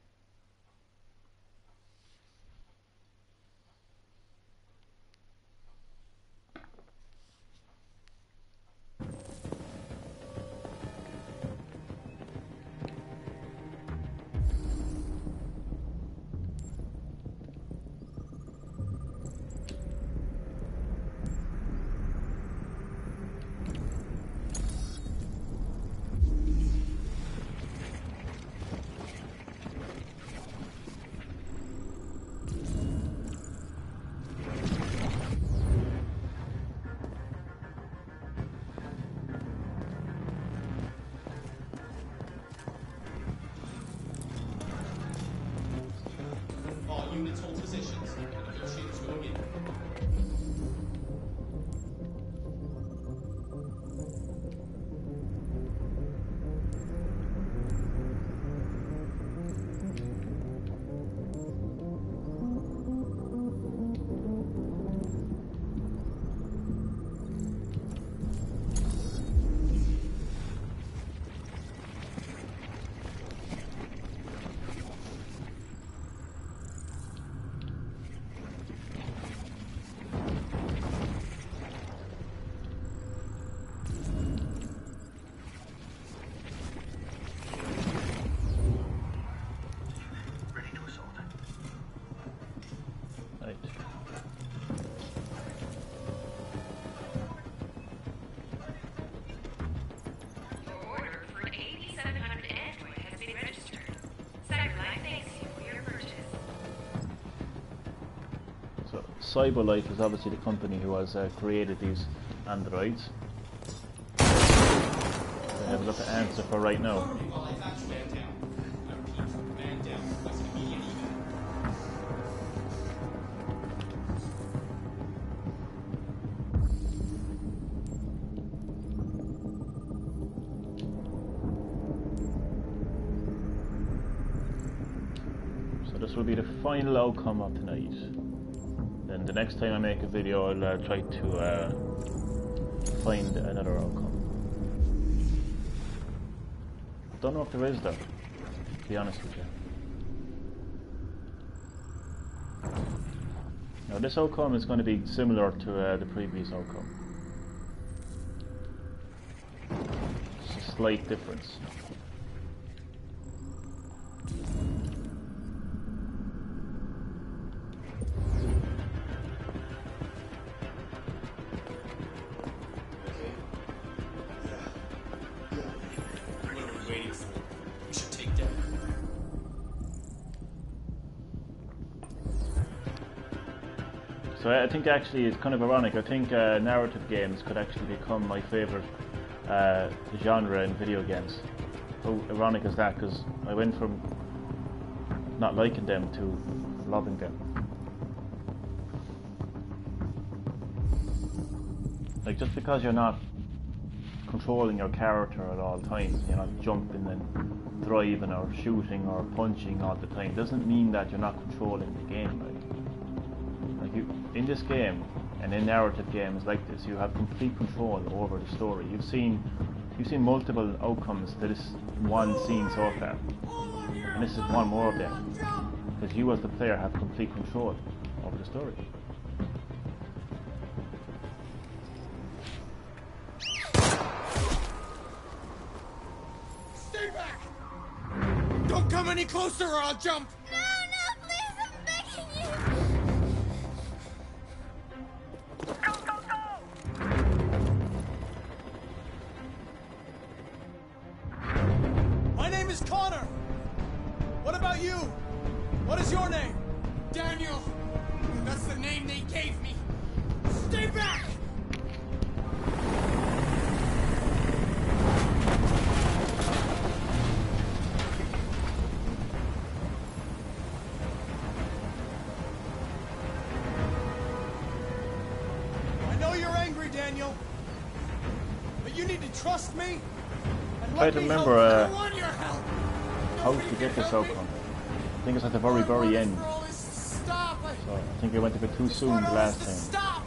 All units hold positions. Negotiators will begin. Right. Your order for an 8700 Android has been registered. CyberLife thanks you for your purchase. So CyberLife is obviously the company who has created these androids. So I have a look at answer for right now. While I patch man down. I repeat, man down. Request immediate evac. So this will be the final outcome of tonight. Then the next time I make a video, I'll try to find another outcome. Don't know if there is though, to be honest with you. Now this outcome is going to be similar to the previous outcome. Just a slight difference. So I think actually it's kind of ironic. I think narrative games could actually become my favourite genre in video games. How ironic is that? Because I went from not liking them to loving them. Like, just because you're not controlling your character at all times, you're not jumping and thriving or shooting or punching all the time, doesn't mean that you're not controlling the game. Like you, in this game and in narrative games like this, you have complete control over the story. You've seen multiple outcomes to this one scene so far, and this is one more of them, because you as the player have complete control over the story. Stay back! Don't come any closer or I'll jump! No, no, please, I'm begging you! Go, go, go! My name is Connor. What about you? What is your name? Daniel! That's the name they gave me! Stay back! I know you're angry, Daniel. But you need to trust me and Try let to me remember help I want your help! how to get this outcome. I think it's at the very, very end. For all this to stop! So I think I went a bit too soon the last time. Stop!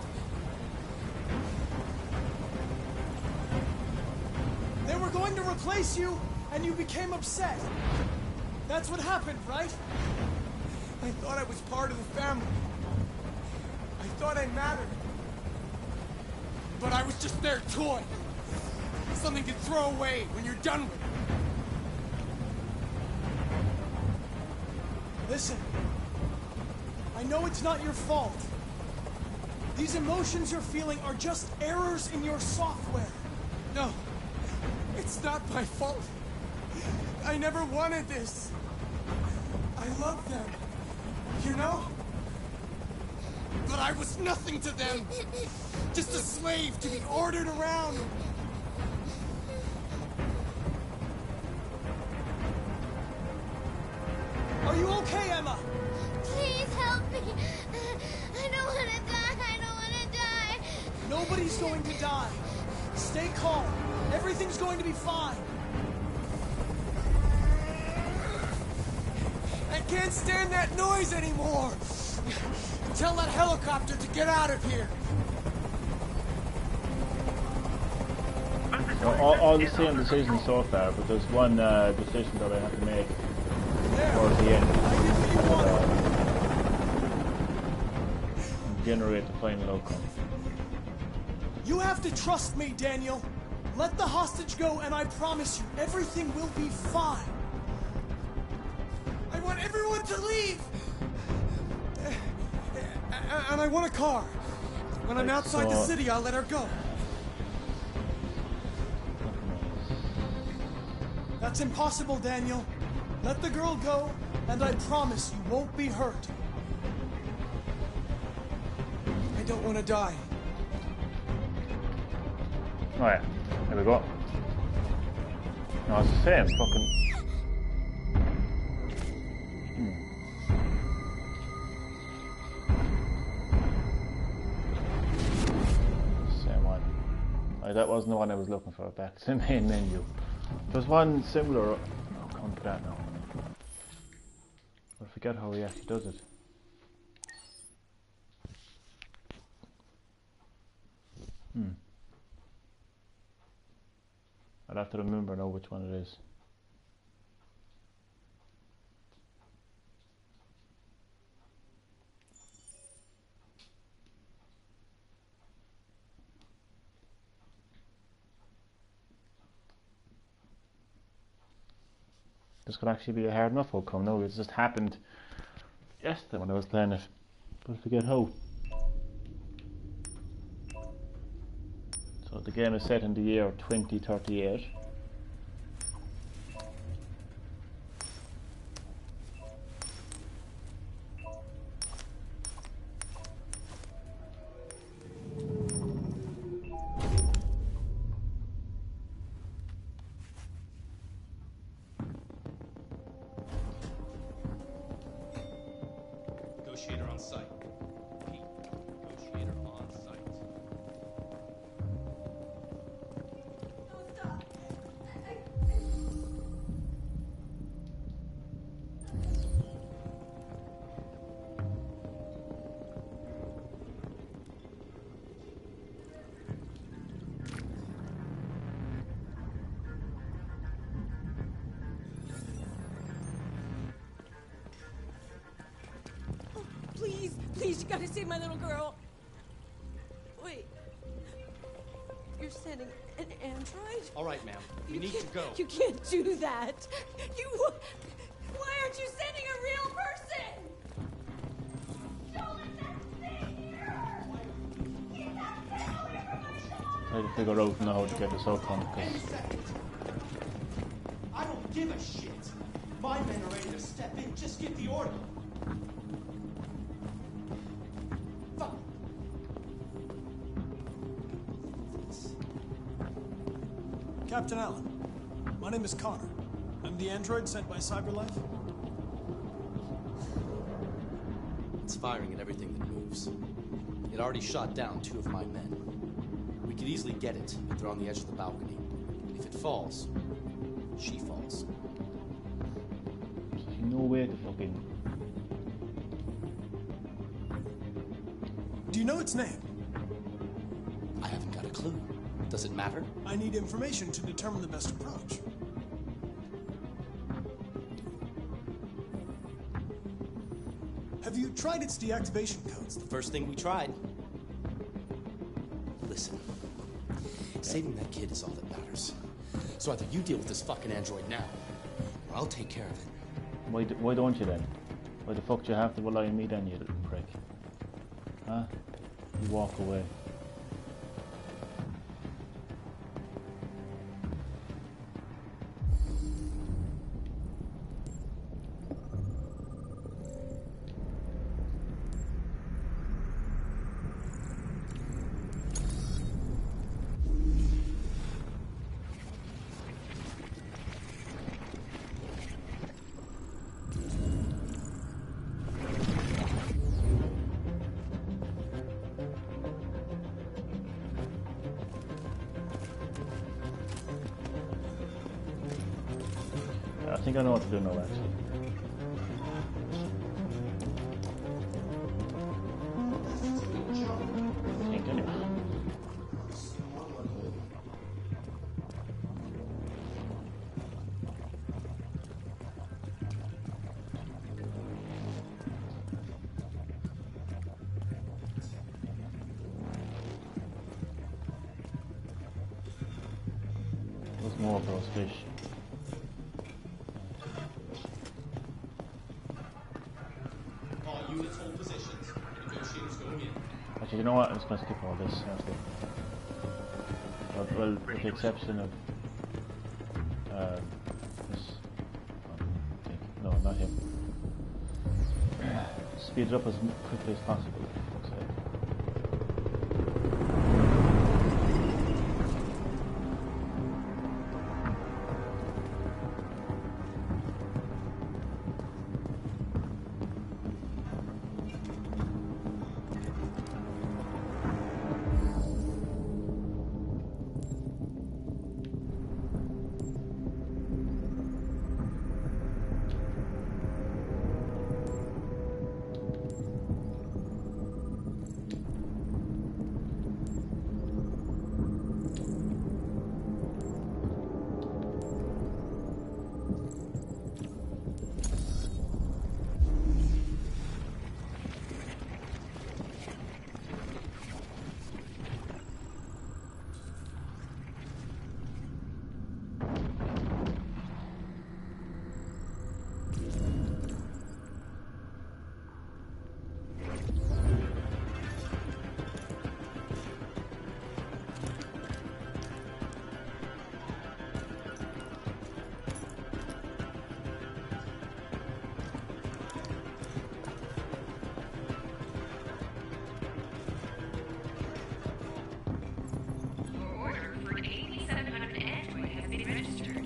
They were going to replace you, and you became upset. That's what happened, right? I thought I was part of the family. I thought I mattered. But I was just their toy. Something to throw away when you're done with it. Listen, I know it's not your fault. These emotions you're feeling are just errors in your software. No, it's not my fault. I never wanted this. I love them, you know? But I was nothing to them. Just a slave to be ordered around. Are you okay, Emma? Please help me! I don't want to die, I don't want to die! Nobody's going to die. Stay calm. Everything's going to be fine. I can't stand that noise anymore. Tell that helicopter to get out of here. So all the same decisions so far, but there's one decision that I have to make towards the end. I did what you wanted. Generate the final outcome. You have to trust me, Daniel. Let the hostage go, and I promise you, everything will be fine. I want everyone to leave. And I want a car. When I'm Right, outside the so- city, I'll let her go. That's impossible, Daniel. Let the girl go, and I promise you won't be hurt. I don't want to die. Oh yeah, there we go. No, it's the same fucking... Same one. Oh, that wasn't the one I was looking for. Back to the main menu. There's one similar... I'll come to that now. I forget how he actually does it. I'll have to remember now which one it is. This could actually be a hard enough outcome. No, it just happened yesterday when I was playing it. But I forget how. So the game is set in the year 2038. Please, you gotta save my little girl. Wait. You're sending an android? All right, ma'am. We need to go. You can't do that. Why aren't you sending a real person? Show us that thing here! Get that thing away from my child! Try to figure out now how to get this outcome, Any because second. I don't give a shit. My men are ready to step in. Just give the order. Fuck. Captain Allen, my name is Connor. I'm the android sent by CyberLife. It's firing at everything that moves. It already shot down 2 of my men. We could easily get it, but they're on the edge of the balcony. If it falls, she falls. there's no way to fucking... Do you know its name? I haven't got a clue. Does it matter? I need information to determine the best approach. Have you tried its deactivation codes? The first thing we tried. Listen. Saving that kid is all that matters. So either you deal with this fucking android now, or I'll take care of it. Why don't you then? Why the fuck do you have to rely on me then, you little prick? Huh? You walk away. I think I know what to do now, actually. I think anyway. There's more of those fish. All units hold positions. Negotiators going in. Actually, you know what? I'm just going to skip all this. Honestly. Well, with the exception of this. I think. No, not him. Speed it up as quickly as possible. For fuck's sake. Your order for an 8700 Android has been registered.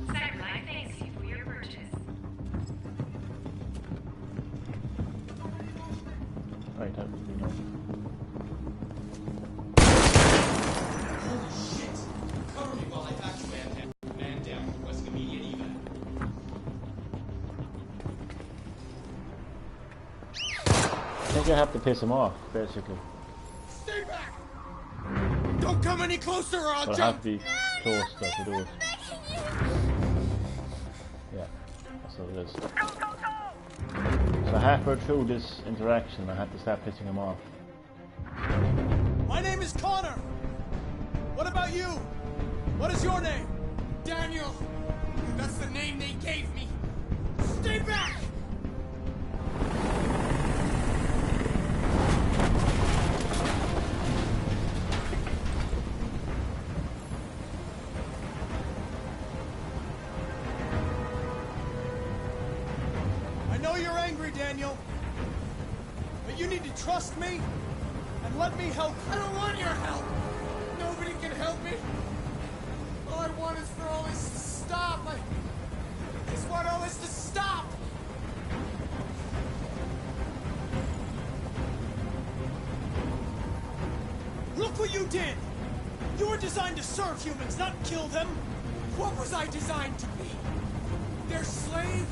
CyberLife thanks you for your purchase. Right, that would be nice. Holy shit! Cover me while I patch man down. Man down. Requesting immediate evac. I think I have to piss him off, basically. Stay back! Don't come any closer or I'll But I have jump! to be close to do it. Yeah, that's what it is. Go, go, go! So halfway through this interaction, I had to start pissing him off. My name is Connor. What about you? What is your name? Daniel! That's the name they gave me! Stay back! I know you're angry, Daniel. But you need to trust me and let me help you. I don't want your help! Nobody can help me! All I want is for all this to stop! I just want all this to stop! Look what you did! You were designed to serve humans, not kill them! What was I designed to be? Their slave?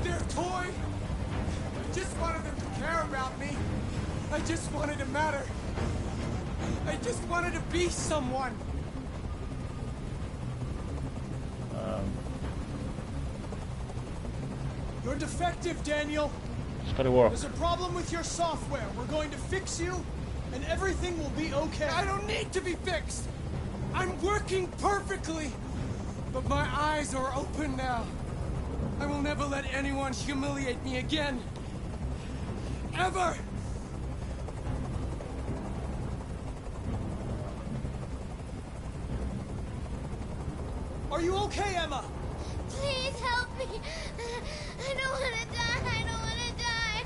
Their toy? I just wanted them to care about me. I just wanted to matter. I just wanted to be someone. You're defective, Daniel. It's gotta work. There's a problem with your software. We're going to fix you, and everything will be okay. I don't need to be fixed. I'm working perfectly. But my eyes are open now. I will never let anyone humiliate me again. Ever! Are you okay, Emma? Please help me. I don't want to die. I don't want to die.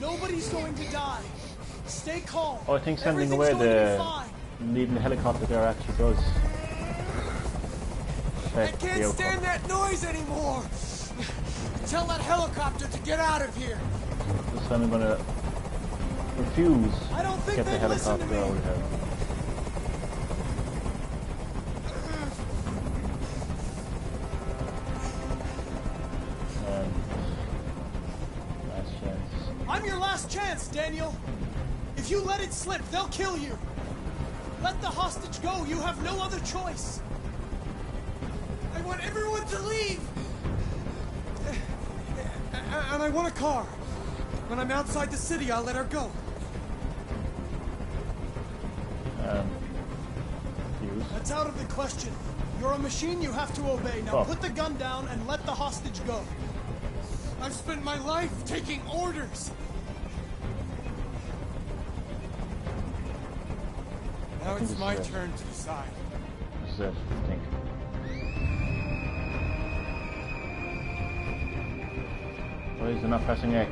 Nobody's going to die. Stay calm. Oh, I think sending away Everything's going to be the fine. leaving the helicopter there actually does I affect the can't outcome. stand that noise anymore. Tell that helicopter to get out of here. This time I'm gonna refuse I don't to think get the they'd listen to helicopter me. out of here. Last chance. I'm your last chance, Daniel. If you let it slip, they'll kill you. Let the hostage go. You have no other choice. I want everyone to leave. And I want a car. When I'm outside the city, I'll let her go. Fuse. That's out of the question. You're a machine you have to obey. Now Oh. put the gun down and let the hostage go. I've spent my life taking orders. Now think it's this my is it. turn to decide. This is it, I think. Why is it not pressing X?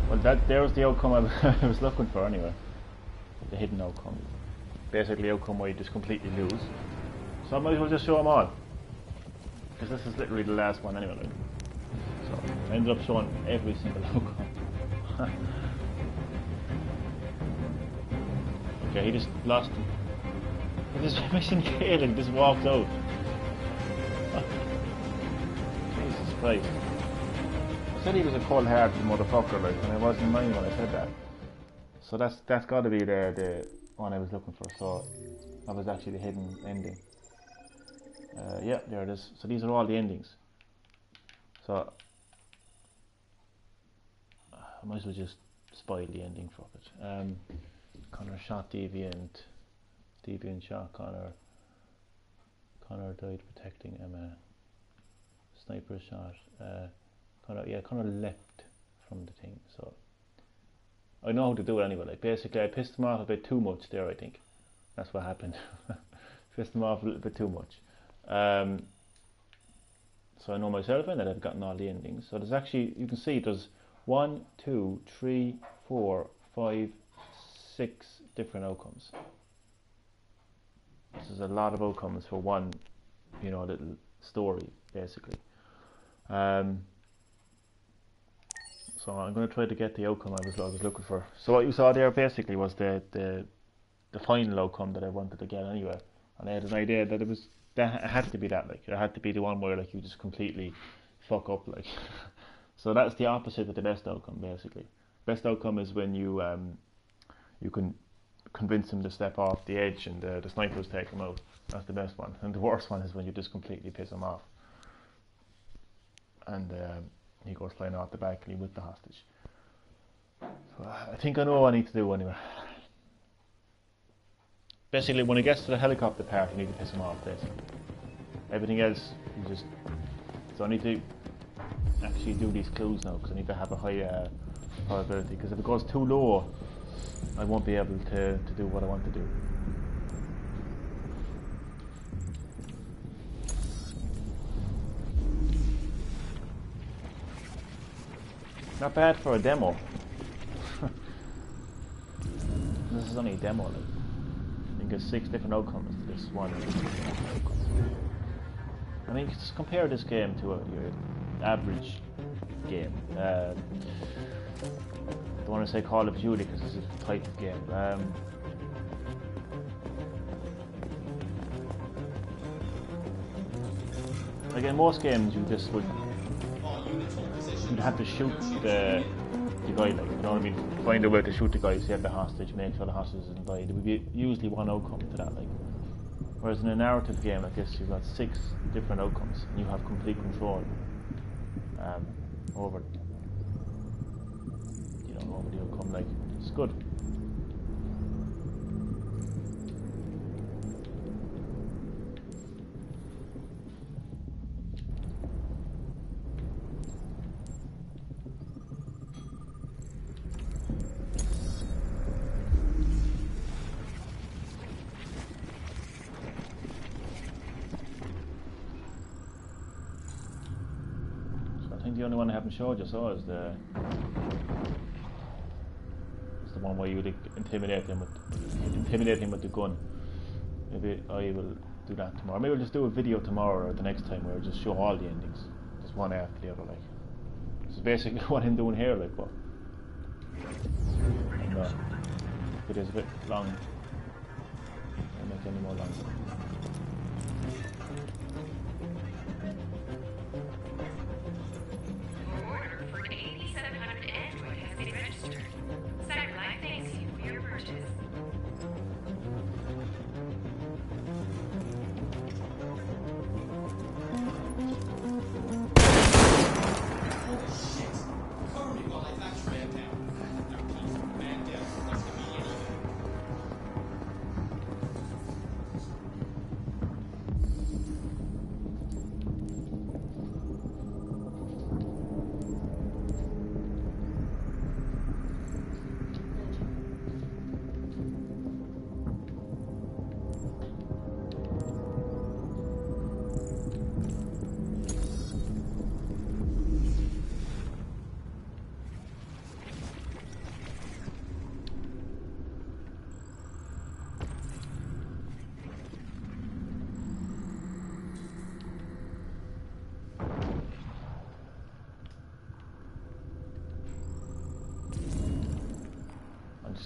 Well, there was the outcome I was looking for anyway. The hidden outcome. Basically, the outcome where you just completely lose. So I might as well just show them all. Because this is literally the last one anyway. Like. So I ended up showing every single outcome. Okay, he just lost him. This mission failed and just walked out. Jesus Christ. I said he was a cold-hearted motherfucker, like, and I wasn't lying when I said that. So that's got to be the one I was looking for. So that was actually the hidden ending. Yeah, there it is. So these are all the endings. So I might as well just spoil the ending for it. Connor shot Deviant. Deviant shot Connor. Connor died protecting Emma. Sniper shot. Connor leapt from the thing. So I know how to do it anyway. Like basically, I pissed him off a bit too much there. I think that's what happened. Pissed him off a little bit too much. So I know myself and that I've gotten all the endings. So there's actually, you can see there's 1, 2, 3, 4, 5, 6 different outcomes. This is a lot of outcomes for one, little story basically. So I'm going to try to get the outcome I was looking for. So what you saw there basically was the final outcome that I wanted to get anyway. And I had an idea that it had to be that, like it had to be the one where like you just completely fuck up, like. So that's the opposite of the best outcome basically. Best outcome is when you can convince him to step off the edge and the snipers take him out. That's the best one. And the worst one is when you just completely piss him off. and he goes flying off the balcony with the hostage. So I think I know what I need to do anyway. Basically, when he gets to the helicopter part, you need to piss him off, basically. Everything else, you just... So I need to actually do these clues now, because I need to have a high probability, because if it goes too low, I won't be able to do what I want to do. Not bad for a demo. This is only a demo, like. I think there's 6 different outcomes to this one. I mean, just compare this game to your average game. I don't want to say Call of Duty because it's a type of game. Like in most games, you just would you'd have to shoot the guy, like, you know what I mean? Find a way to shoot the guy, save the hostage, make sure the hostage isn't died. There would be usually one outcome to that, like. Whereas in a narrative game like this, you've got 6 different outcomes, and you have complete control over, you know, over the outcome. Like, it's good. I think the only one I haven't showed you is the one where you would intimidate him with the gun. Maybe I will do that tomorrow. Maybe I'll just do a video tomorrow or the next time where I'll just show all the endings, just one after the other. Like, this is basically what I'm doing here. Like, but it is a bit long. I won't make any more long.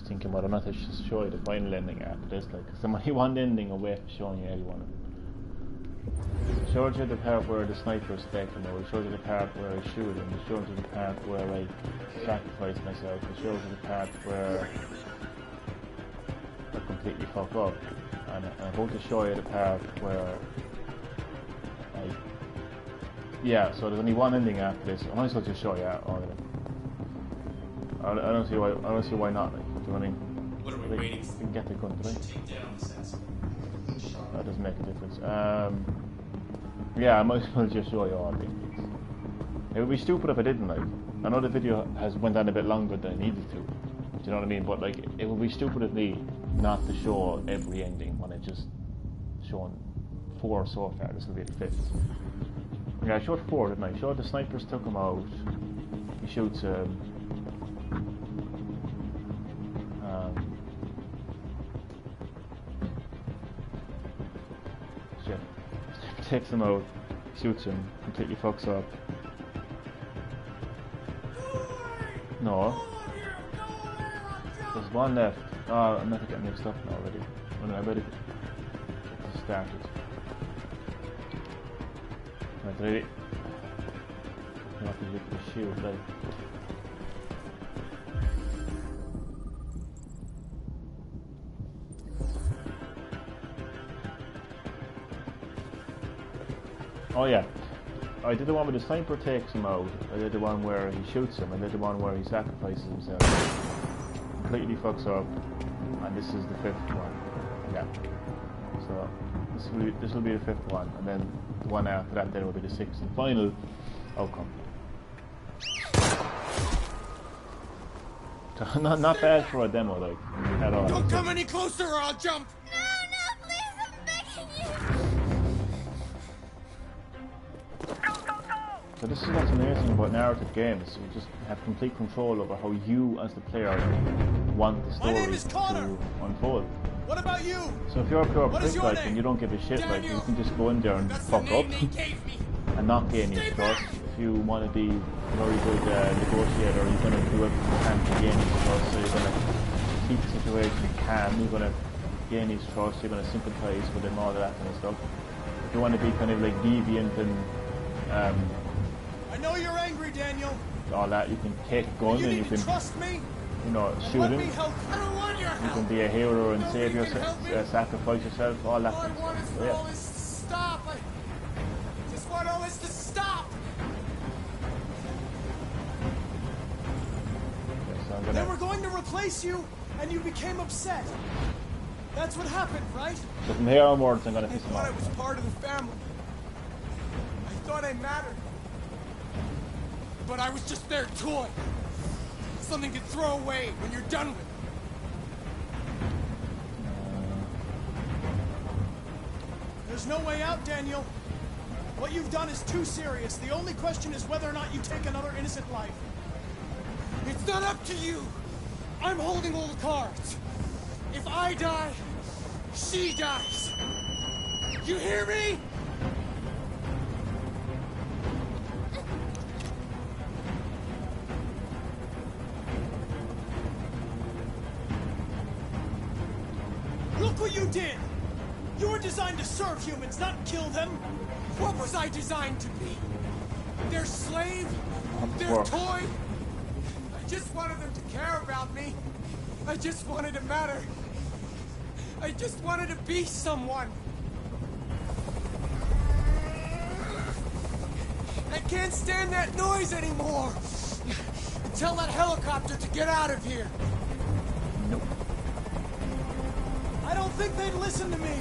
Thinking whether or not I should show you the final ending after this, like, because I'm only one ending away from showing you everyone. I showed you the part where the sniper is spectrum, I showed you the part where I shoot him, I showed you the part where I sacrifice myself, I showed you the part where I completely fuck up, and I'm about to show you the part where yeah, so there's only one ending after this. I might as well just show you all of them. I don't see why not. Like, do you know what I mean? What are we waiting for? We can get the gun today. Take down the assassin. That doesn't make a difference. Yeah, I might as well just show you all these. It would be stupid if I didn't. Like, I know the video went on a bit longer than it needed to. Do you know what I mean? But like, it would be stupid of me not to show every ending when I just shown 4 so far. This will be the 5th. Yeah, I showed 4, didn't I? I showed the snipers took him out. He shoots takes him out, shoots him, completely fucks up. No. There's one left. Oh, I'm not getting mixed up now already. When I better get this started. Right, ready? I'm not going to get the shield, like. Oh yeah, I did the one where the sniper takes him out. I did the one where he shoots him. I did the one where he sacrifices himself. Completely fucks up. And this is the 5th one. Yeah. So this will be the 5th one, and then the one after that then will be the 6th and final outcome. Not bad for a demo, like, at all. Don't come any closer or I'll jump! No, please, I'm begging you! So this is what's amazing about narrative games. You just have complete control over how you, as the player, want the story to unfold. What about you? So if you're a pure What is prick, your like, name? and you don't give a shit, like, you Daniel. can just go in there and That's the fuck up name they gave me. and not gain his Stay trust. back. If you want to be a very good negotiator, you're going to do everything you can to gain his trust. So you're going to keep the situation calm. You're going to gain his trust. You're going to sympathise with him, all that kind of stuff. If you want to be kind of like deviant and I know you're angry, Daniel. all that, you can take a gun You and need you to can, trust me. you know, And shoot let him. me help I don't want your You help! can be a hero and Nobody save can yourself, help me. sacrifice yourself, all that All I kind of want is stuff. for So, all this to stop. I just want all this to stop. so I'm They gonna, were going to replace you, and you became upset. That's what happened, right? so from here onwards, I'm going to I piss him thought I off. was part of the family. I thought I mattered. But I was just their toy. Something to throw away when you're done with it. There's no way out, Daniel. What you've done is too serious. The only question is whether or not you take another innocent life. It's not up to you. I'm holding all the cards. If I die, she dies. You hear me? Look what you did! You were designed to serve humans, not kill them. What was I designed to be? Their slave? Their Work. toy? I just wanted them to care about me. I just wanted to matter. I just wanted to be someone. I can't stand that noise anymore. Tell that helicopter to get out of here. I don't think they'd listen to me.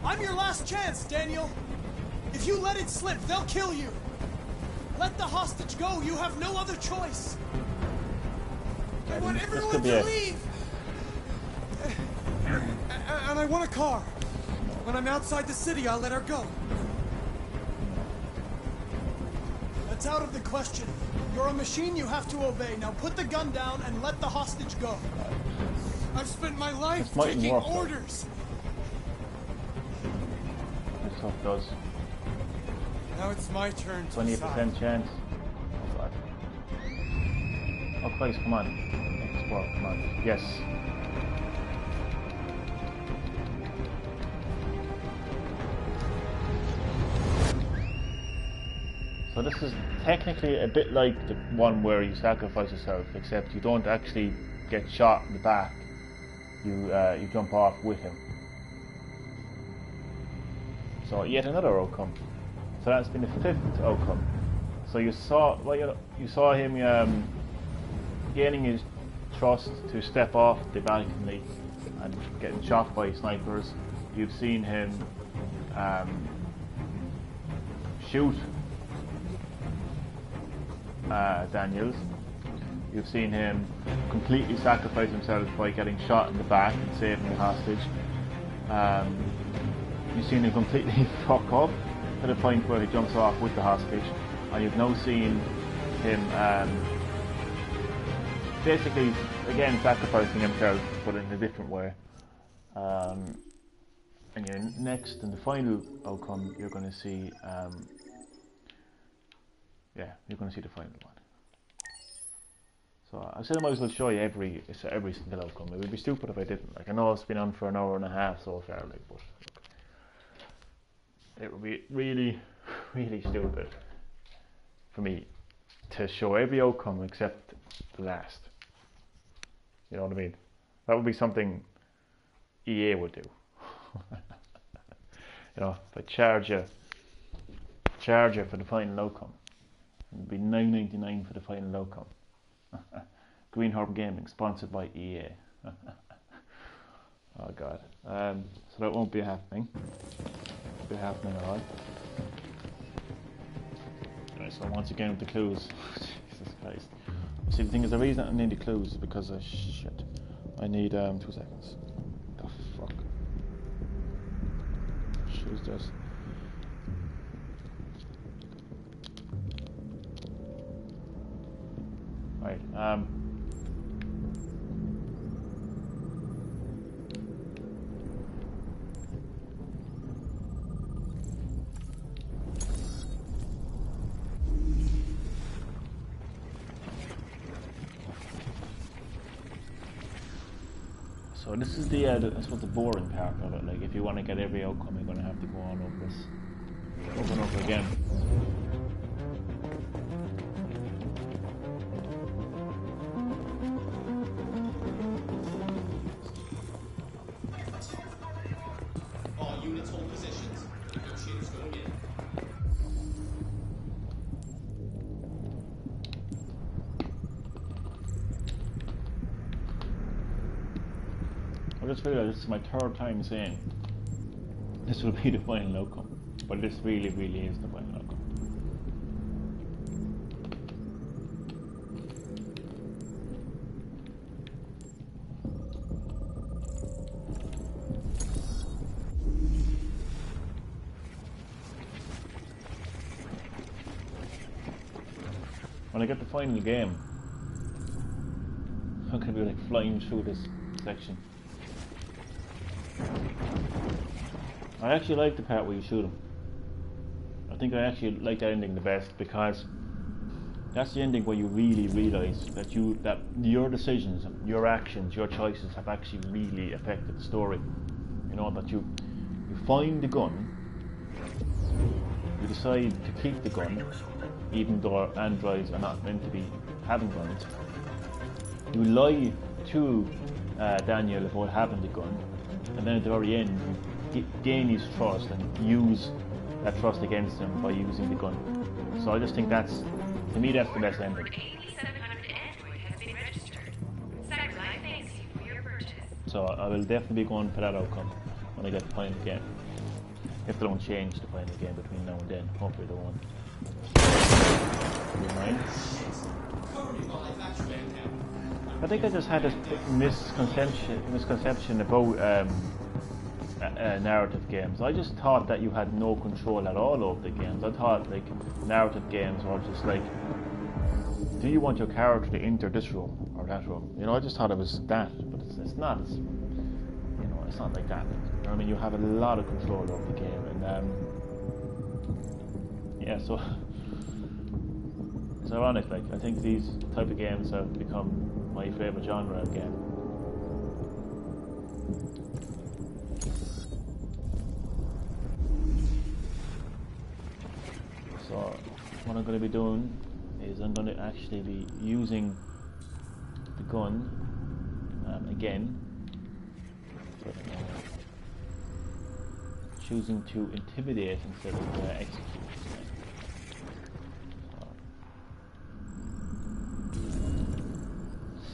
I'm your last chance, Daniel. If you let it slip, they'll kill you. Let the hostage go. You have no other choice. I want This everyone could be to it. leave. And I want a car. When I'm outside the city, I'll let her go. That's out of the question. You're a machine you have to obey. Now put the gun down and let the hostage go. I've spent my life This mightn't taking work, though. orders. That's how it does. Now it's my turn to 28% decide. chance. Oh, God. Oh, Christ, come on. Explore, come on. Yes. So this is technically a bit like the one where you sacrifice yourself, except you don't actually get shot in the back. You jump off with him. So yet another outcome. So that's been the 5th outcome. So you saw, well, you saw him gaining his trust to step off the balcony and getting shot by snipers. You've seen him shoot Daniels. You've seen him completely sacrifice himself by getting shot in the back and saving the hostage. You've seen him completely fuck up to the point where he jumps off with the hostage, and you've now seen him basically again sacrificing himself, but in a different way. And your next and the final outcome, you're going to see, you're going to see the final one. So I said I might as well show you every single outcome. It would be stupid if I didn't. Like, I know it's been on for an hour and a half so far, like, but look, it would be really, really stupid for me to show every outcome except the last. You know what I mean? That would be something EA would do. You know, if I charge you for the final outcome, it'd be $9.99 for the final outcome. Green Herb Gaming, sponsored by EA. Oh God. So that won't be happening. Won't be happening at all. Right, so once again with the clues. Jesus Christ. See, the thing is, the reason I need the clues is because of shit. I need 2 seconds. The fuck? Who's this? Right, so this is the I suppose the boring part of it. Like, if you want to get every outcome, you're going to have to go on over this over and over again. All units hold positions. Negotiators going in. I just realised this is my 3rd time saying this will be the final outcome, but this really is the final outcome. When I get the final game, I'm going to be like flying through this section. I actually like the part where you shoot him. I think I actually like that ending the best, because that's the ending where you really realise that your decisions, your actions, your choices have actually really affected the story. You know, that you find the gun, you decide to keep the gun, even though androids are not meant to be having guns. You lie to Daniel about having the gun, and then at the very end you gain his trust and use that trust against him by using the gun. So I just think that's, to me, that's the best ending. 8700 Android has been registered. CyberLife thanks you for your purchase. So I will definitely be going for that outcome when I get the final game. If they don't change the final game between now and then, hopefully they won't. You mind? Cover me while I patch man down. I think I just had this misconception about narrative games. I just thought that you had no control at all over the games. I thought like narrative games were just like, do you want your character to enter this room or that room? You know, I just thought it was that, but it's not. It's, you know, it's not like that. You know what I mean? You have a lot of control over the game, and yeah, so it's ironic. Like, I think these type of games have become my favourite genre of game. So what I'm going to be doing is I'm going to actually be using the gun again, but choosing to intimidate instead of execute.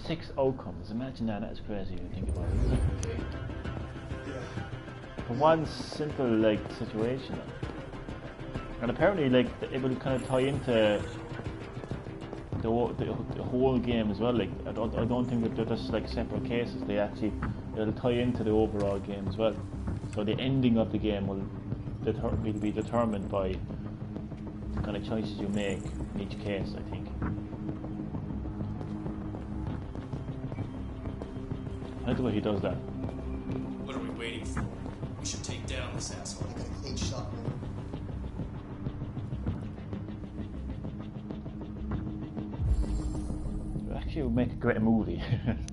6 outcomes. Imagine that. That's crazy when you think about it. For one simple like situation, and apparently like it will kind of tie into the whole game as well. Like I don't think that they're just like separate cases. It'll tie into the overall game as well. So the ending of the game will be determined by the kind of choices you make in each case, I think. I like the way he does that. What are we waiting for? We should take down this asshole. I got a clean shot, man. Actually, it would make a great movie.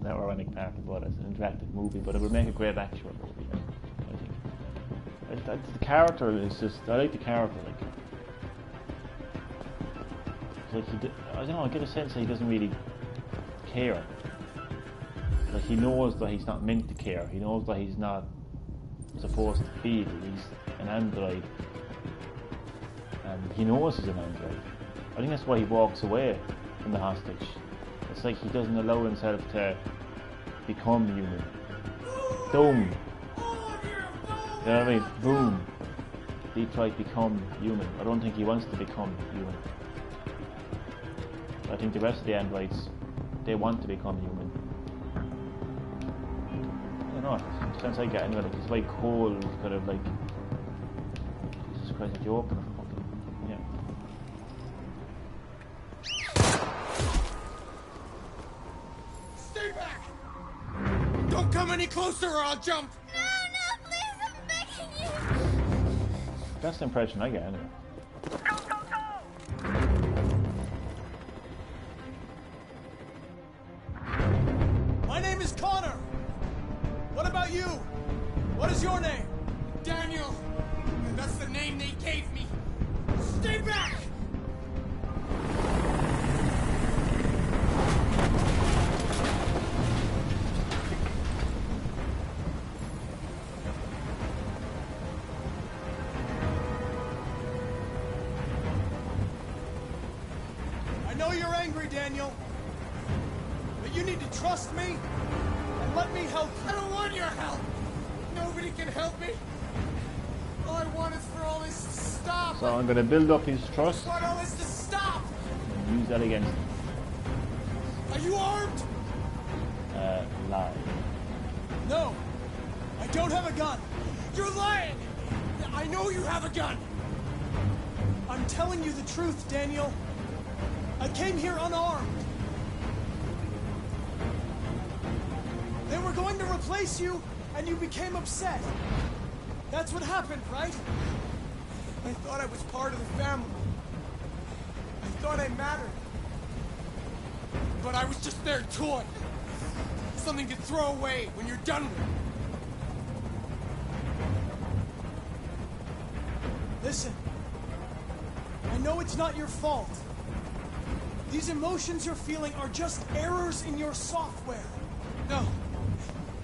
That ironic part about it. It's an interactive movie, but it would make a great actual movie, I think. The character is just, I like the character, like I don't know, I get a sense that he doesn't really care. Like, he knows that he's not meant to care. He knows that he's not supposed to feel. He's an android. And he knows he's an android. I think that's why he walks away from the hostage. It's like he doesn't allow himself to become human. Boom. You know what I mean? Boom. Detroit become human. I don't think he wants to become human. I think the rest of the androids, they want to become human. I don't know, sense I get anyway, like it's like cold, kind of like, Jesus Christ, if you open it, fucking, yeah. Stay back! Don't come any closer or I'll jump! No, please, I'm begging you! That's the impression I get anyway. Go, go, go! My name is Connor. What about you? What is your name? Daniel! And that's the name they gave me! Stay back! I know you're angry, Daniel. But you need to trust me and let me help you. I don't want your help! Nobody can help me! All I want is for all this to stop! So I'm going to build up his trust I want all this to stop! and use that against him. Are you armed? Lie. No, I don't have a gun. You're lying! I know you have a gun! I'm telling you the truth, Daniel. I came here unarmed. They were going to replace you, and you became upset. That's what happened, right? I thought I was part of the family. I thought I mattered. But I was just their toy. Something to throw away when you're done with it. Listen, I know it's not your fault. These emotions you're feeling are just errors in your software. No,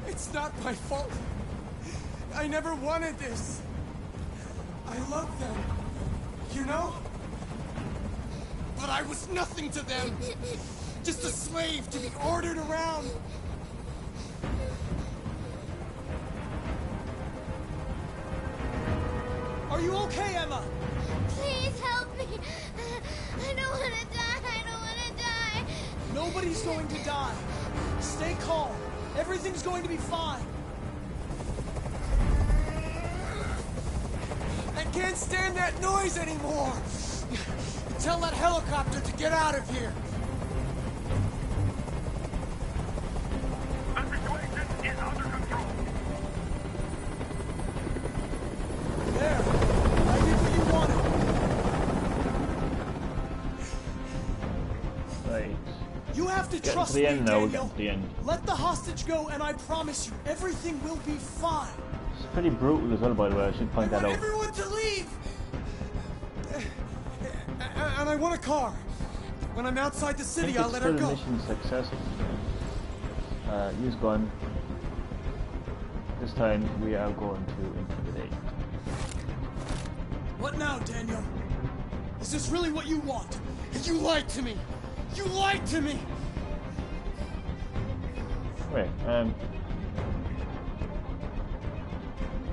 it's not my fault. I never wanted this. I love them, you know? But I was nothing to them. Just a slave to be ordered around. Are you okay, Emma? Please help me. I don't want to die. I don't want to die. Nobody's going to die. Stay calm. Everything's going to be fine. I can't stand that noise anymore. Tell that helicopter to get out of here. The situation is under control. There. I did what you wanted. Right. You have to Getting trust to the me, end now, Daniel. getting to the end. Let the hostage go, and I promise you, everything will be fine. It's pretty brutal as well, by the way, I should point that I want out. everyone to leave. And I want a car. When I'm outside the I city, think I'll it's let her still go. mission successful. Use gun. This time we are going to intimidate. What now, Daniel? Is this really what you want? You lied to me. You lied to me. Wait,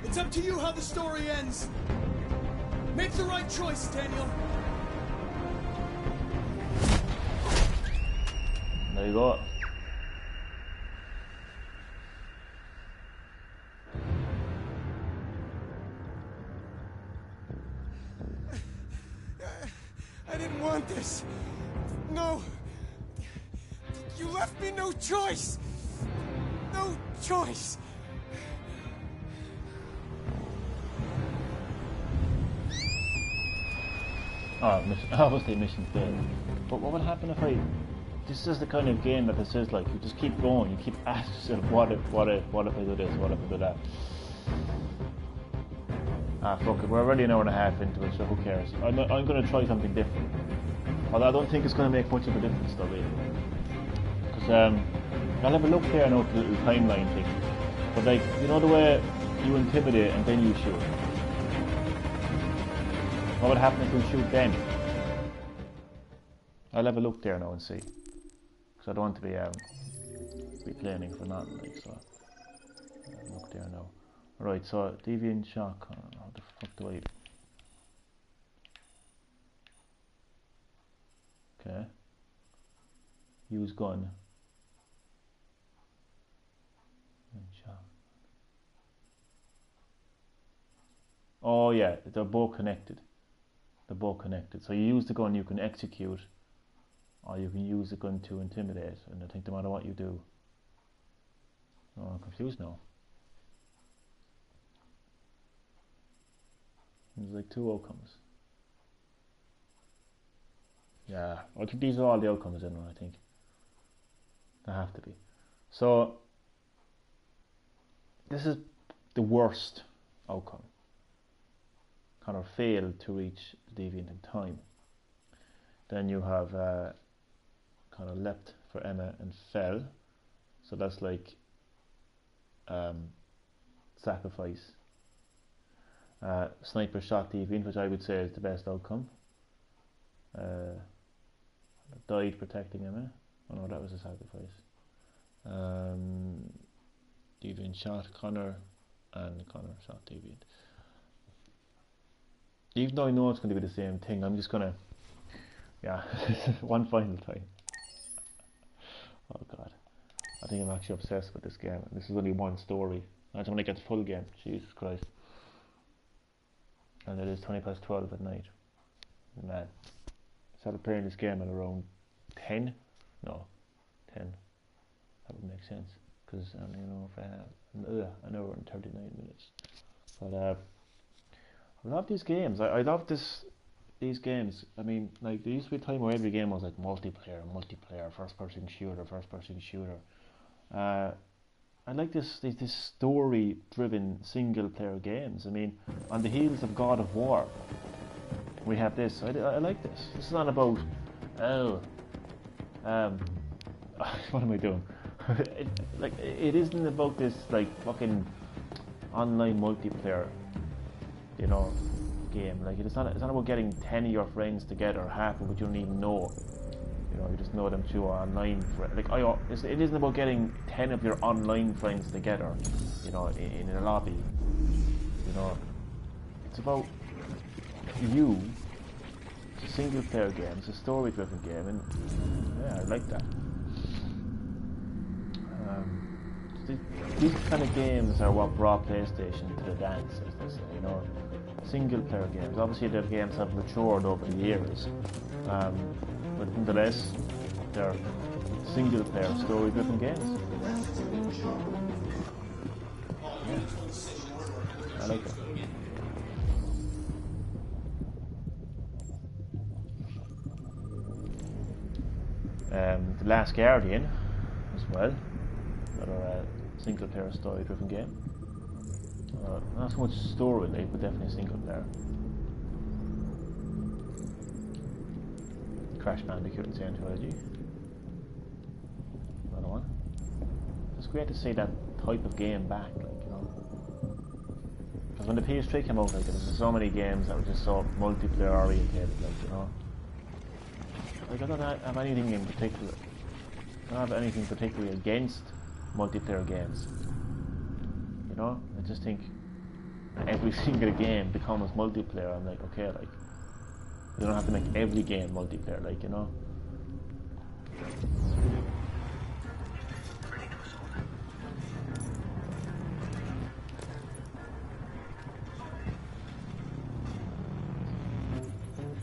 It's up to you how the story ends. Make the right choice, Daniel. there you go. I didn't want this. No. You left me no choice. No choice. Oh, obviously mission failed. But what would happen if I... This is the kind of game that this is like, you just keep going, you keep asking yourself, what if I do this, what if I do that? Ah, fuck it, we're already an hour and a half into it, so who cares? I'm going to try something different. Although I don't think it's going to make much of a difference though, really. Because, I'll have a look there now at the little timeline thing. But like, you know the way you intimidate and then you shoot? What would happen if you shoot then? I'll have a look there now and see. Because I don't want to be planning for nothing, like, so. I'll have a look there now. Right, so deviant shotgun. How the fuck do I... Okay. Use gun. Oh yeah, they're both connected. They're both connected. So you use the gun, you can execute, or you can use the gun to intimidate. And I think no matter what you do. Oh, I'm confused now. There's like two outcomes. Yeah, I think these are all the outcomes in one, I think. They have to be. So, this is the worst outcome. Connor failed to reach the deviant in time. Then you have Connor leapt for Emma and fell. So that's like sacrifice. Sniper shot deviant, which I would say is the best outcome. Died protecting Emma. Oh no, that was a sacrifice. Deviant shot Connor, and Connor shot deviant. Even though I know it's going to be the same thing, I'm just gonna, yeah, one final time. Oh god, I think I'm actually obsessed with this game. This is only one story. I just want to get the full game. Jesus Christ. And it is 12:20 at night. Man, I started playing this game at around 10. No, 10. That would make sense because I don't even know if I have an hour and 39 minutes. But I love these games. I love these games. I mean, like there used to be a time where every game was like multiplayer, first-person shooter. I like these story-driven single-player games. I mean, on the heels of God of War, we have this. I like this. This is not about what am I doing? It isn't about this like fucking online multiplayer, you know, game. Like it's not about getting 10 of your friends together, half of which you don't even know. You know, you just know them through online. It isn't about getting 10 of your online friends together, you know, in a lobby. You know, it's about you. It's a single player game. It's a story driven game, and yeah, I like that. These kind of games are what brought PlayStation to the dance, as they say, you know. Single player games. Obviously their games have matured over the years, but nonetheless they're single player story driven games. Yeah. I like it. The Last Guardian as well, another single player story driven game. Not so much story like, but definitely single player. Crash Bandicoot and Scientology. Another one. It's great to see that type of game back, like, you know. Because when the PS3 came out, like, there was so many games that were just so multiplayer oriented, like, you know. Like, I don't have anything in particular. I don't have anything particularly against multiplayer games. You know, I just think every single game becomes multiplayer. I'm like, okay, like, you don't have to make every game multiplayer, like, you know.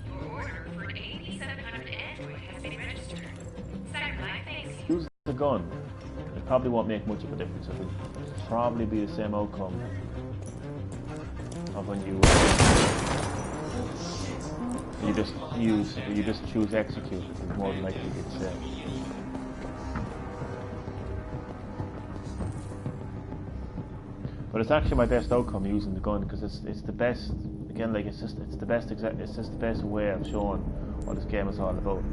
Your order for an 8700 Android has been registered. Cyberlife thanks you. Use the gun. It probably won't make much of a difference. It'll probably be the same outcome of when you just choose execute. It's more likely it's but it's actually my best outcome using the gun because it's the best. Again, like it's just the best way of showing what this game is all about.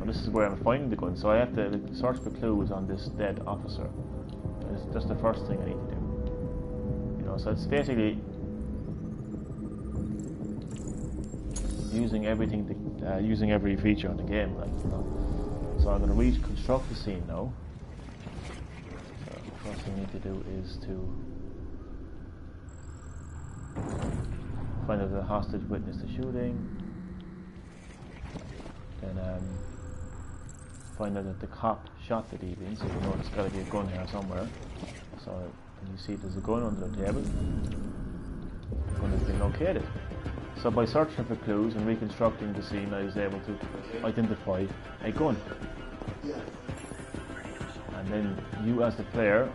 And this is where I'm finding the gun, so I have to search for clues on this dead officer. It's just the first thing I need to do. You know, so it's basically using everything, using every feature on the game. Like, you know. So I'm going to reconstruct the scene now. So the first thing I need to do is to find out the hostage witnessed the shooting. Then find out that the cop shot the deviant, so you know there's got to be a gun here somewhere. So when you see there's a gun under the table, the gun has been located. So by searching for clues and reconstructing the scene, I was able to identify a gun. And then you as the player,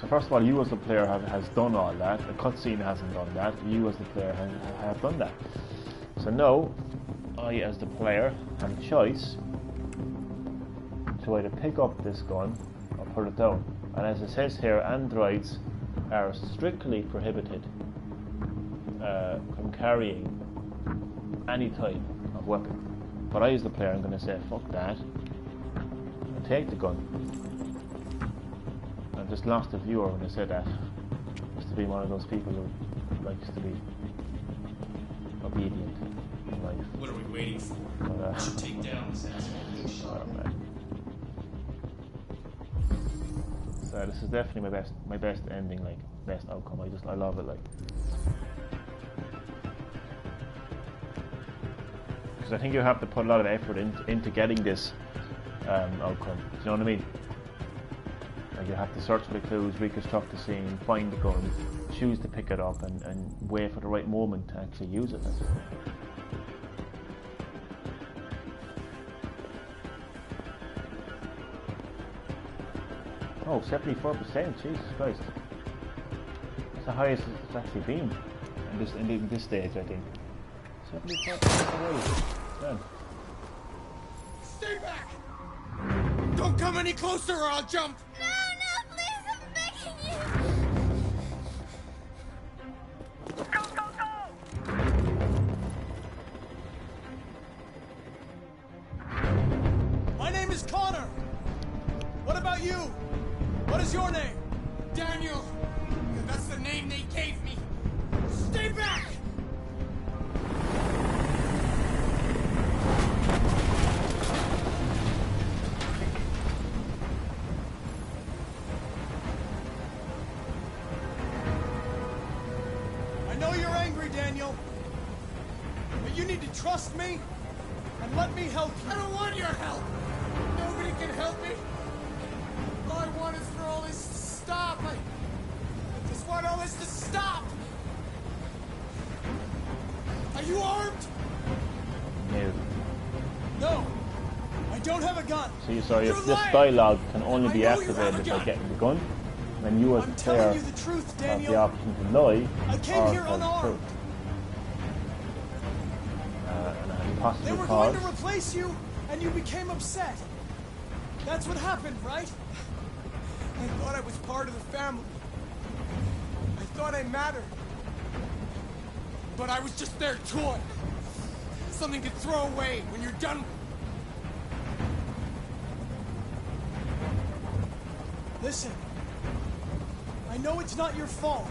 so first of all, you as the player has done all that. The cutscene hasn't done that. You as the player have done that. So now, I as the player have a choice to either pick up this gun or put it down. And as it says here, androids are strictly prohibited from carrying any type of weapon. But I as the player am going to say fuck that and take the gun. I've just lost a viewer when I said that. Just to be one of those people who likes to be obedient in life. What are we waiting for? But, We should take down this asshole. So this is definitely my best ending, like best outcome. I love it, like. Because I think you have to put a lot of effort into getting this outcome. Do you know what I mean? Like you have to search for the clues, reconstruct the scene, find the gun, choose to pick it up, and wait for the right moment to actually use it. Oh, 74%, Jesus Christ. It's the highest it's actually been in this stage, I think. 74% away. Damn. Stay back! Don't come any closer or I'll jump! No, please, I'm begging you! Go, go, go! My name is Connor. What about you? What is your name? Daniel! That's the name they gave me! Stay back! I know you're angry, Daniel. But you need to trust me and let me help you. I don't want your help! Nobody can help me! All I want is for all this to stop! I just want all this to stop! Are you armed? No. No, I don't have a gun. See, sorry, You're if this lying. dialogue can only be I know you have a activated by gun. getting the gun, then you as I'm the player telling you the truth, have the Daniel. option to lie I came or here tell the unarmed. truth. And a They possible were cause. going to replace you, and you became upset. That's what happened, right? I thought I was part of the family. I thought I mattered. But I was just their toy. Something to throw away when you're done with. Listen, I know it's not your fault.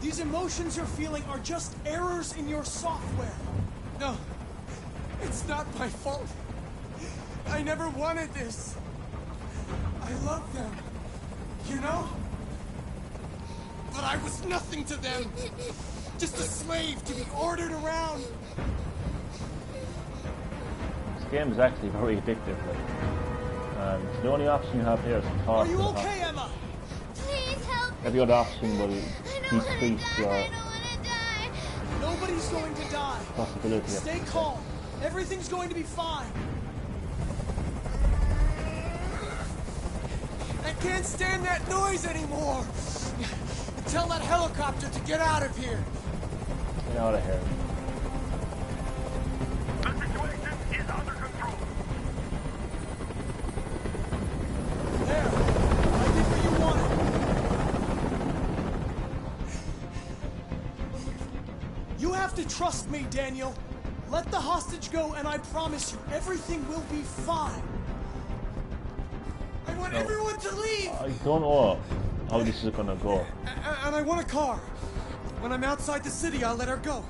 These emotions you're feeling are just errors in your software. No, it's not my fault. I never wanted this. I love them, you know? But I was nothing to them. Just a slave to be ordered around. This game is actually very addictive. Like, the only option you have here is to talk. Are you to the okay, Emma? Please help me! Every other option will I don't want to decrease die, your I don't want to die! Nobody's going to die. possibility of Stay success. calm. Everything's going to be fine. I can't stand that noise anymore. Tell that helicopter to get out of here. Get out of here. The situation is under control. There. I did what you wanted. You have to trust me, Daniel. Let the hostage go, and I promise you, everything will be fine. I want everyone to leave! I don't know how this is gonna go. And I want a car. When I'm outside the city, I'll let her go.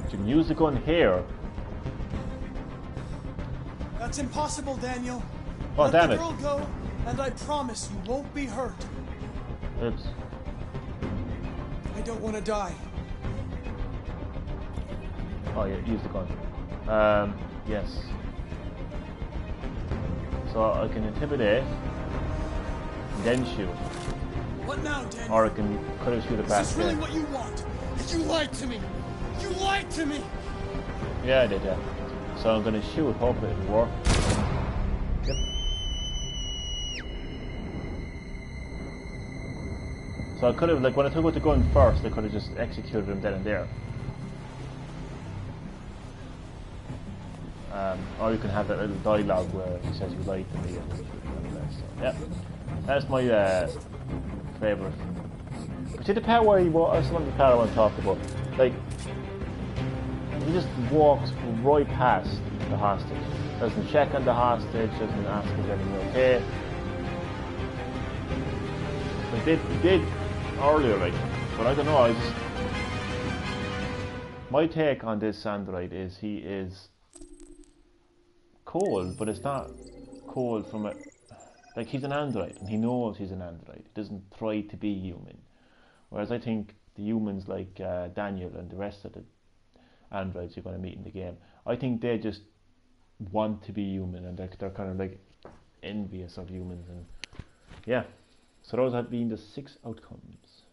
You can use the gun here. That's impossible, Daniel. Oh, Let damn the it. girl go, and I promise you won't be hurt. Oops. I don't want to die. Oh yeah, use the gun. Yes. So I can intimidate, and then shoot. What now, Daniel? Or I can cut or shoot it back Is this really there. what you want? You lied to me. You lied to me. Yeah, I did, yeah. So I'm gonna shoot, hopefully it'll work. Yep. So I could have, like, when I took out the gun first, I could have just executed him then and there. Or you can have that little dialogue where he says you lied to me and that. So, yeah, that's my favourite. But see the part where that's not the part I want to talk about. Like, he just walks right past the hostage. Doesn't check on the hostage, doesn't ask if everything okay. Like they did earlier, like, but I don't know, my take on this android is he is cold, but it's not cold from a, like, he's an android and he knows he's an android. He doesn't try to be human. Whereas I think the humans like Daniel and the rest of the androids you're going to meet in the game, I think they just want to be human, and they're kind of like envious of humans. And yeah, so those have been the 6 outcomes.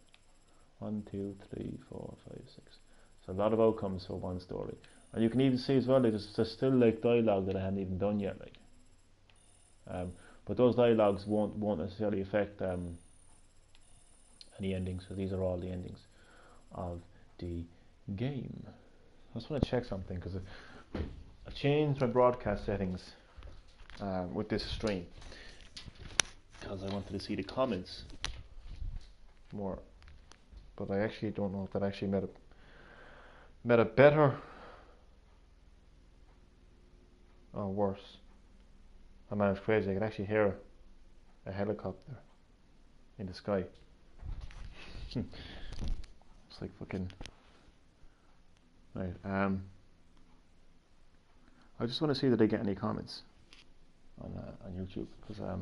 1, 2, 3, 4, 5, 6. So a lot of outcomes for one story. And you can even see as well, like, there's still like dialogue that I haven't even done yet, like. But those dialogues won't necessarily affect any endings. So these are all the endings of the game. I just want to check something because I changed my broadcast settings with this stream because I wanted to see the comments more. But I actually don't know if that actually made it better or worse. I mean, it's crazy. I could actually hear a helicopter in the sky. It's like fucking. Right. I just want to see that they get any comments on YouTube because I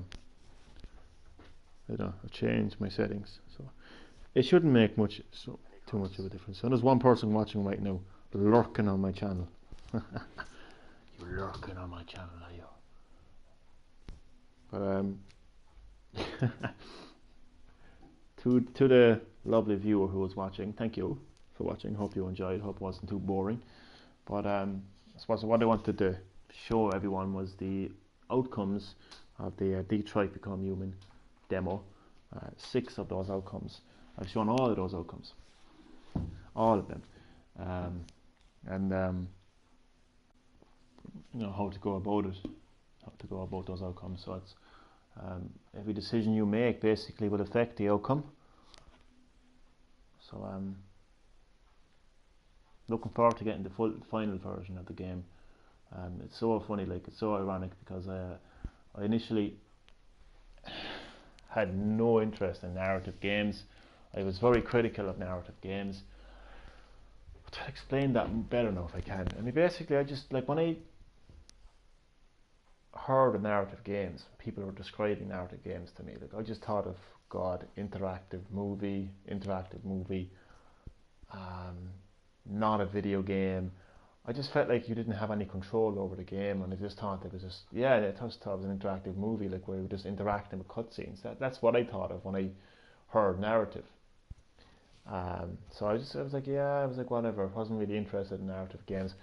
don't know, I've changed my settings, so it shouldn't make too much of a difference. So there's one person watching right now, lurking on my channel. You're lurking on my channel, are you? But to the lovely viewer who was watching, thank you for watching. Hope you enjoyed. Hope it wasn't too boring. But I suppose what I wanted to show everyone was the outcomes of the Detroit Become Human demo. 6 of those outcomes. I've shown all of those outcomes, all of them, and you know how to go about it, how to go about those outcomes. So it's every decision you make basically will affect the outcome. So looking forward to getting the final version of the game. It's so funny, like, it's so ironic because I initially had no interest in narrative games. I was very critical of narrative games. But I'll explain that better now if I can. I mean, basically, I just, like, when I heard of narrative games, people were describing narrative games to me, like, I just thought of, God, interactive movie, not a video game. I just felt like you didn't have any control over the game, and I just thought it was just, yeah, I just thought it was an interactive movie, like where you were just interacting with cutscenes. That's what I thought of when I heard narrative. So I was like, yeah, I was like, whatever. I wasn't really interested in narrative games.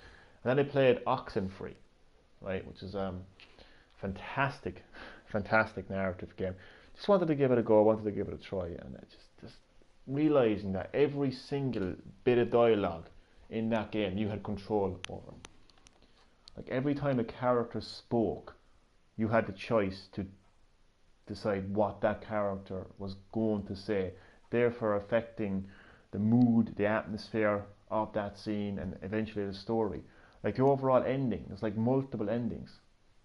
And then I played Oxenfree, right, which is fantastic narrative game. Just wanted to give it a go, wanted to give it a try, and I just realizing that every single bit of dialogue in that game you had control over. Like, every time a character spoke, you had the choice to decide what that character was going to say, therefore affecting the mood, the atmosphere of that scene and eventually the story. Like the overall ending, there's like multiple endings,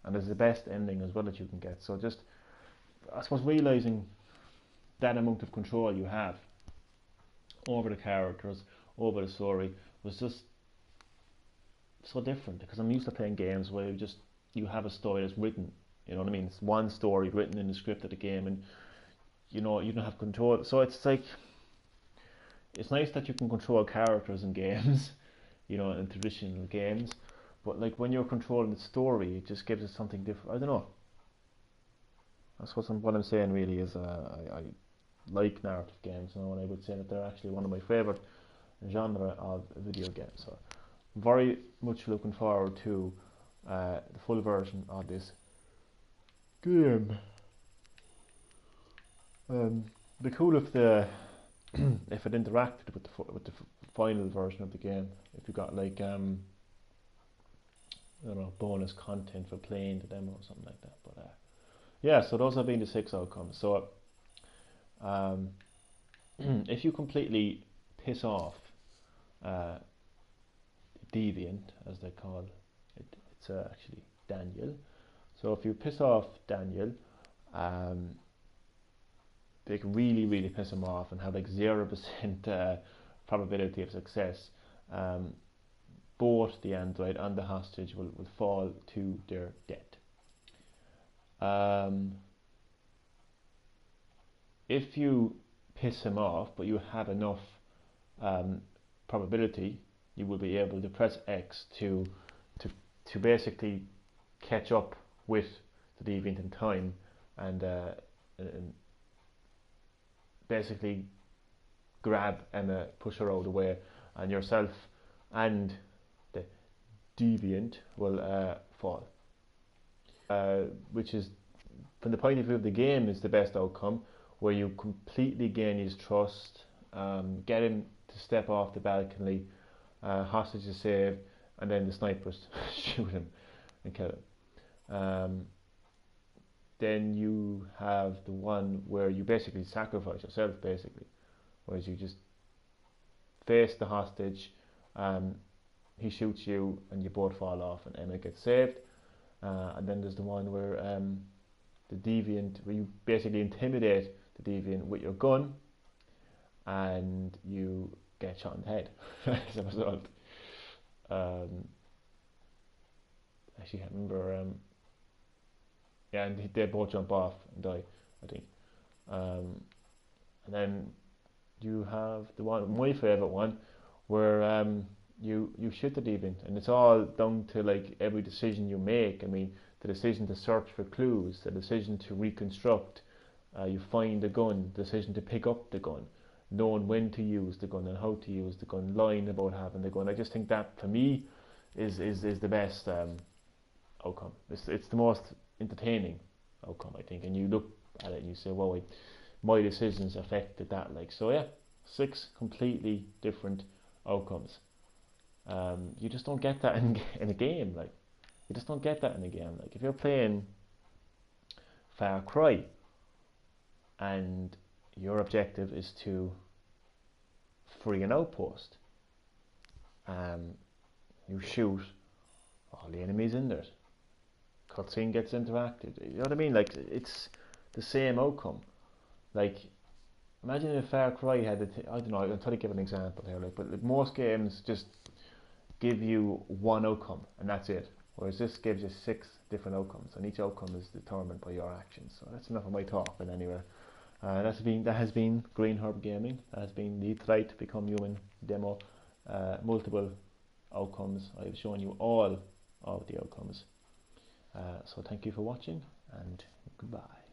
and there's the best ending as well that you can get. So just, I suppose, realizing that amount of control you have over the characters, over the story, was just so different, because I'm used to playing games where you have a story that's written, you know what I mean? It's one story written in the script of the game, and you know, you don't have control. So it's like, it's nice that you can control characters in games, you know, in traditional games, but like when you're controlling the story, it just gives it something different. I don't know. That's what I'm saying really is I like narrative games, you know, and I would say that they're actually one of my favourite genre of video games. So very much looking forward to the full version of this game. Be cool if the if it interacted with the final version of the game. If you got like I don't know, bonus content for playing the demo or something like that. But yeah, so those have been the 6 outcomes. So if you completely piss off Deviant, as they call it, it's actually Daniel. So if you piss off Daniel, they can really piss him off and have like 0% probability of success. Both the android and the hostage will fall to their death. If you piss him off, but you have enough probability, you will be able to press X to basically catch up with the deviant in time, and basically grab Emma, push her out of the way, and yourself and the deviant will fall. Which is, from the point of view of the game, is the best outcome, where you completely gain his trust, get him to step off the balcony, hostage is saved, and then the snipers shoot him and kill him. Then you have the one where you basically sacrifice yourself, basically, whereas you just face the hostage, he shoots you, and you both fall off, and Emma gets saved. And then there's the one where the deviant, where you basically intimidate the deviant with your gun, and you get shot in the head as a result. Actually, I remember. Yeah, and they both jump off and die, I think. And then you have the one, my favourite one, where you shoot the deviant, and it's all down to like every decision you make. I mean, the decision to search for clues, the decision to reconstruct, you find the gun, the decision to pick up the gun, knowing when to use the gun and how to use the gun, lying about having the gun. I just think that, for me, is the best outcome. It's the most entertaining outcome, I think, and you look at it and you say, well, my decisions affected that. Like, so yeah, 6 completely different outcomes. You just don't get that in a game. Like, you just don't get that in a game. Like, if you're playing Far Cry and your objective is to free an outpost, you shoot all the enemies in there, cutscene gets interacted, you know what I mean? Like, it's the same outcome. Like, imagine if Far Cry had I don't know, I'm trying to give an example here, like, but most games just give you one outcome and that's it, whereas this gives you 6 different outcomes, and each outcome is determined by your actions. So that's enough of my talk. But anyway, that has been Green Herb Gaming. That has been the Try to Become Human demo. Multiple outcomes. I've shown you all of the outcomes. So thank you for watching, and goodbye.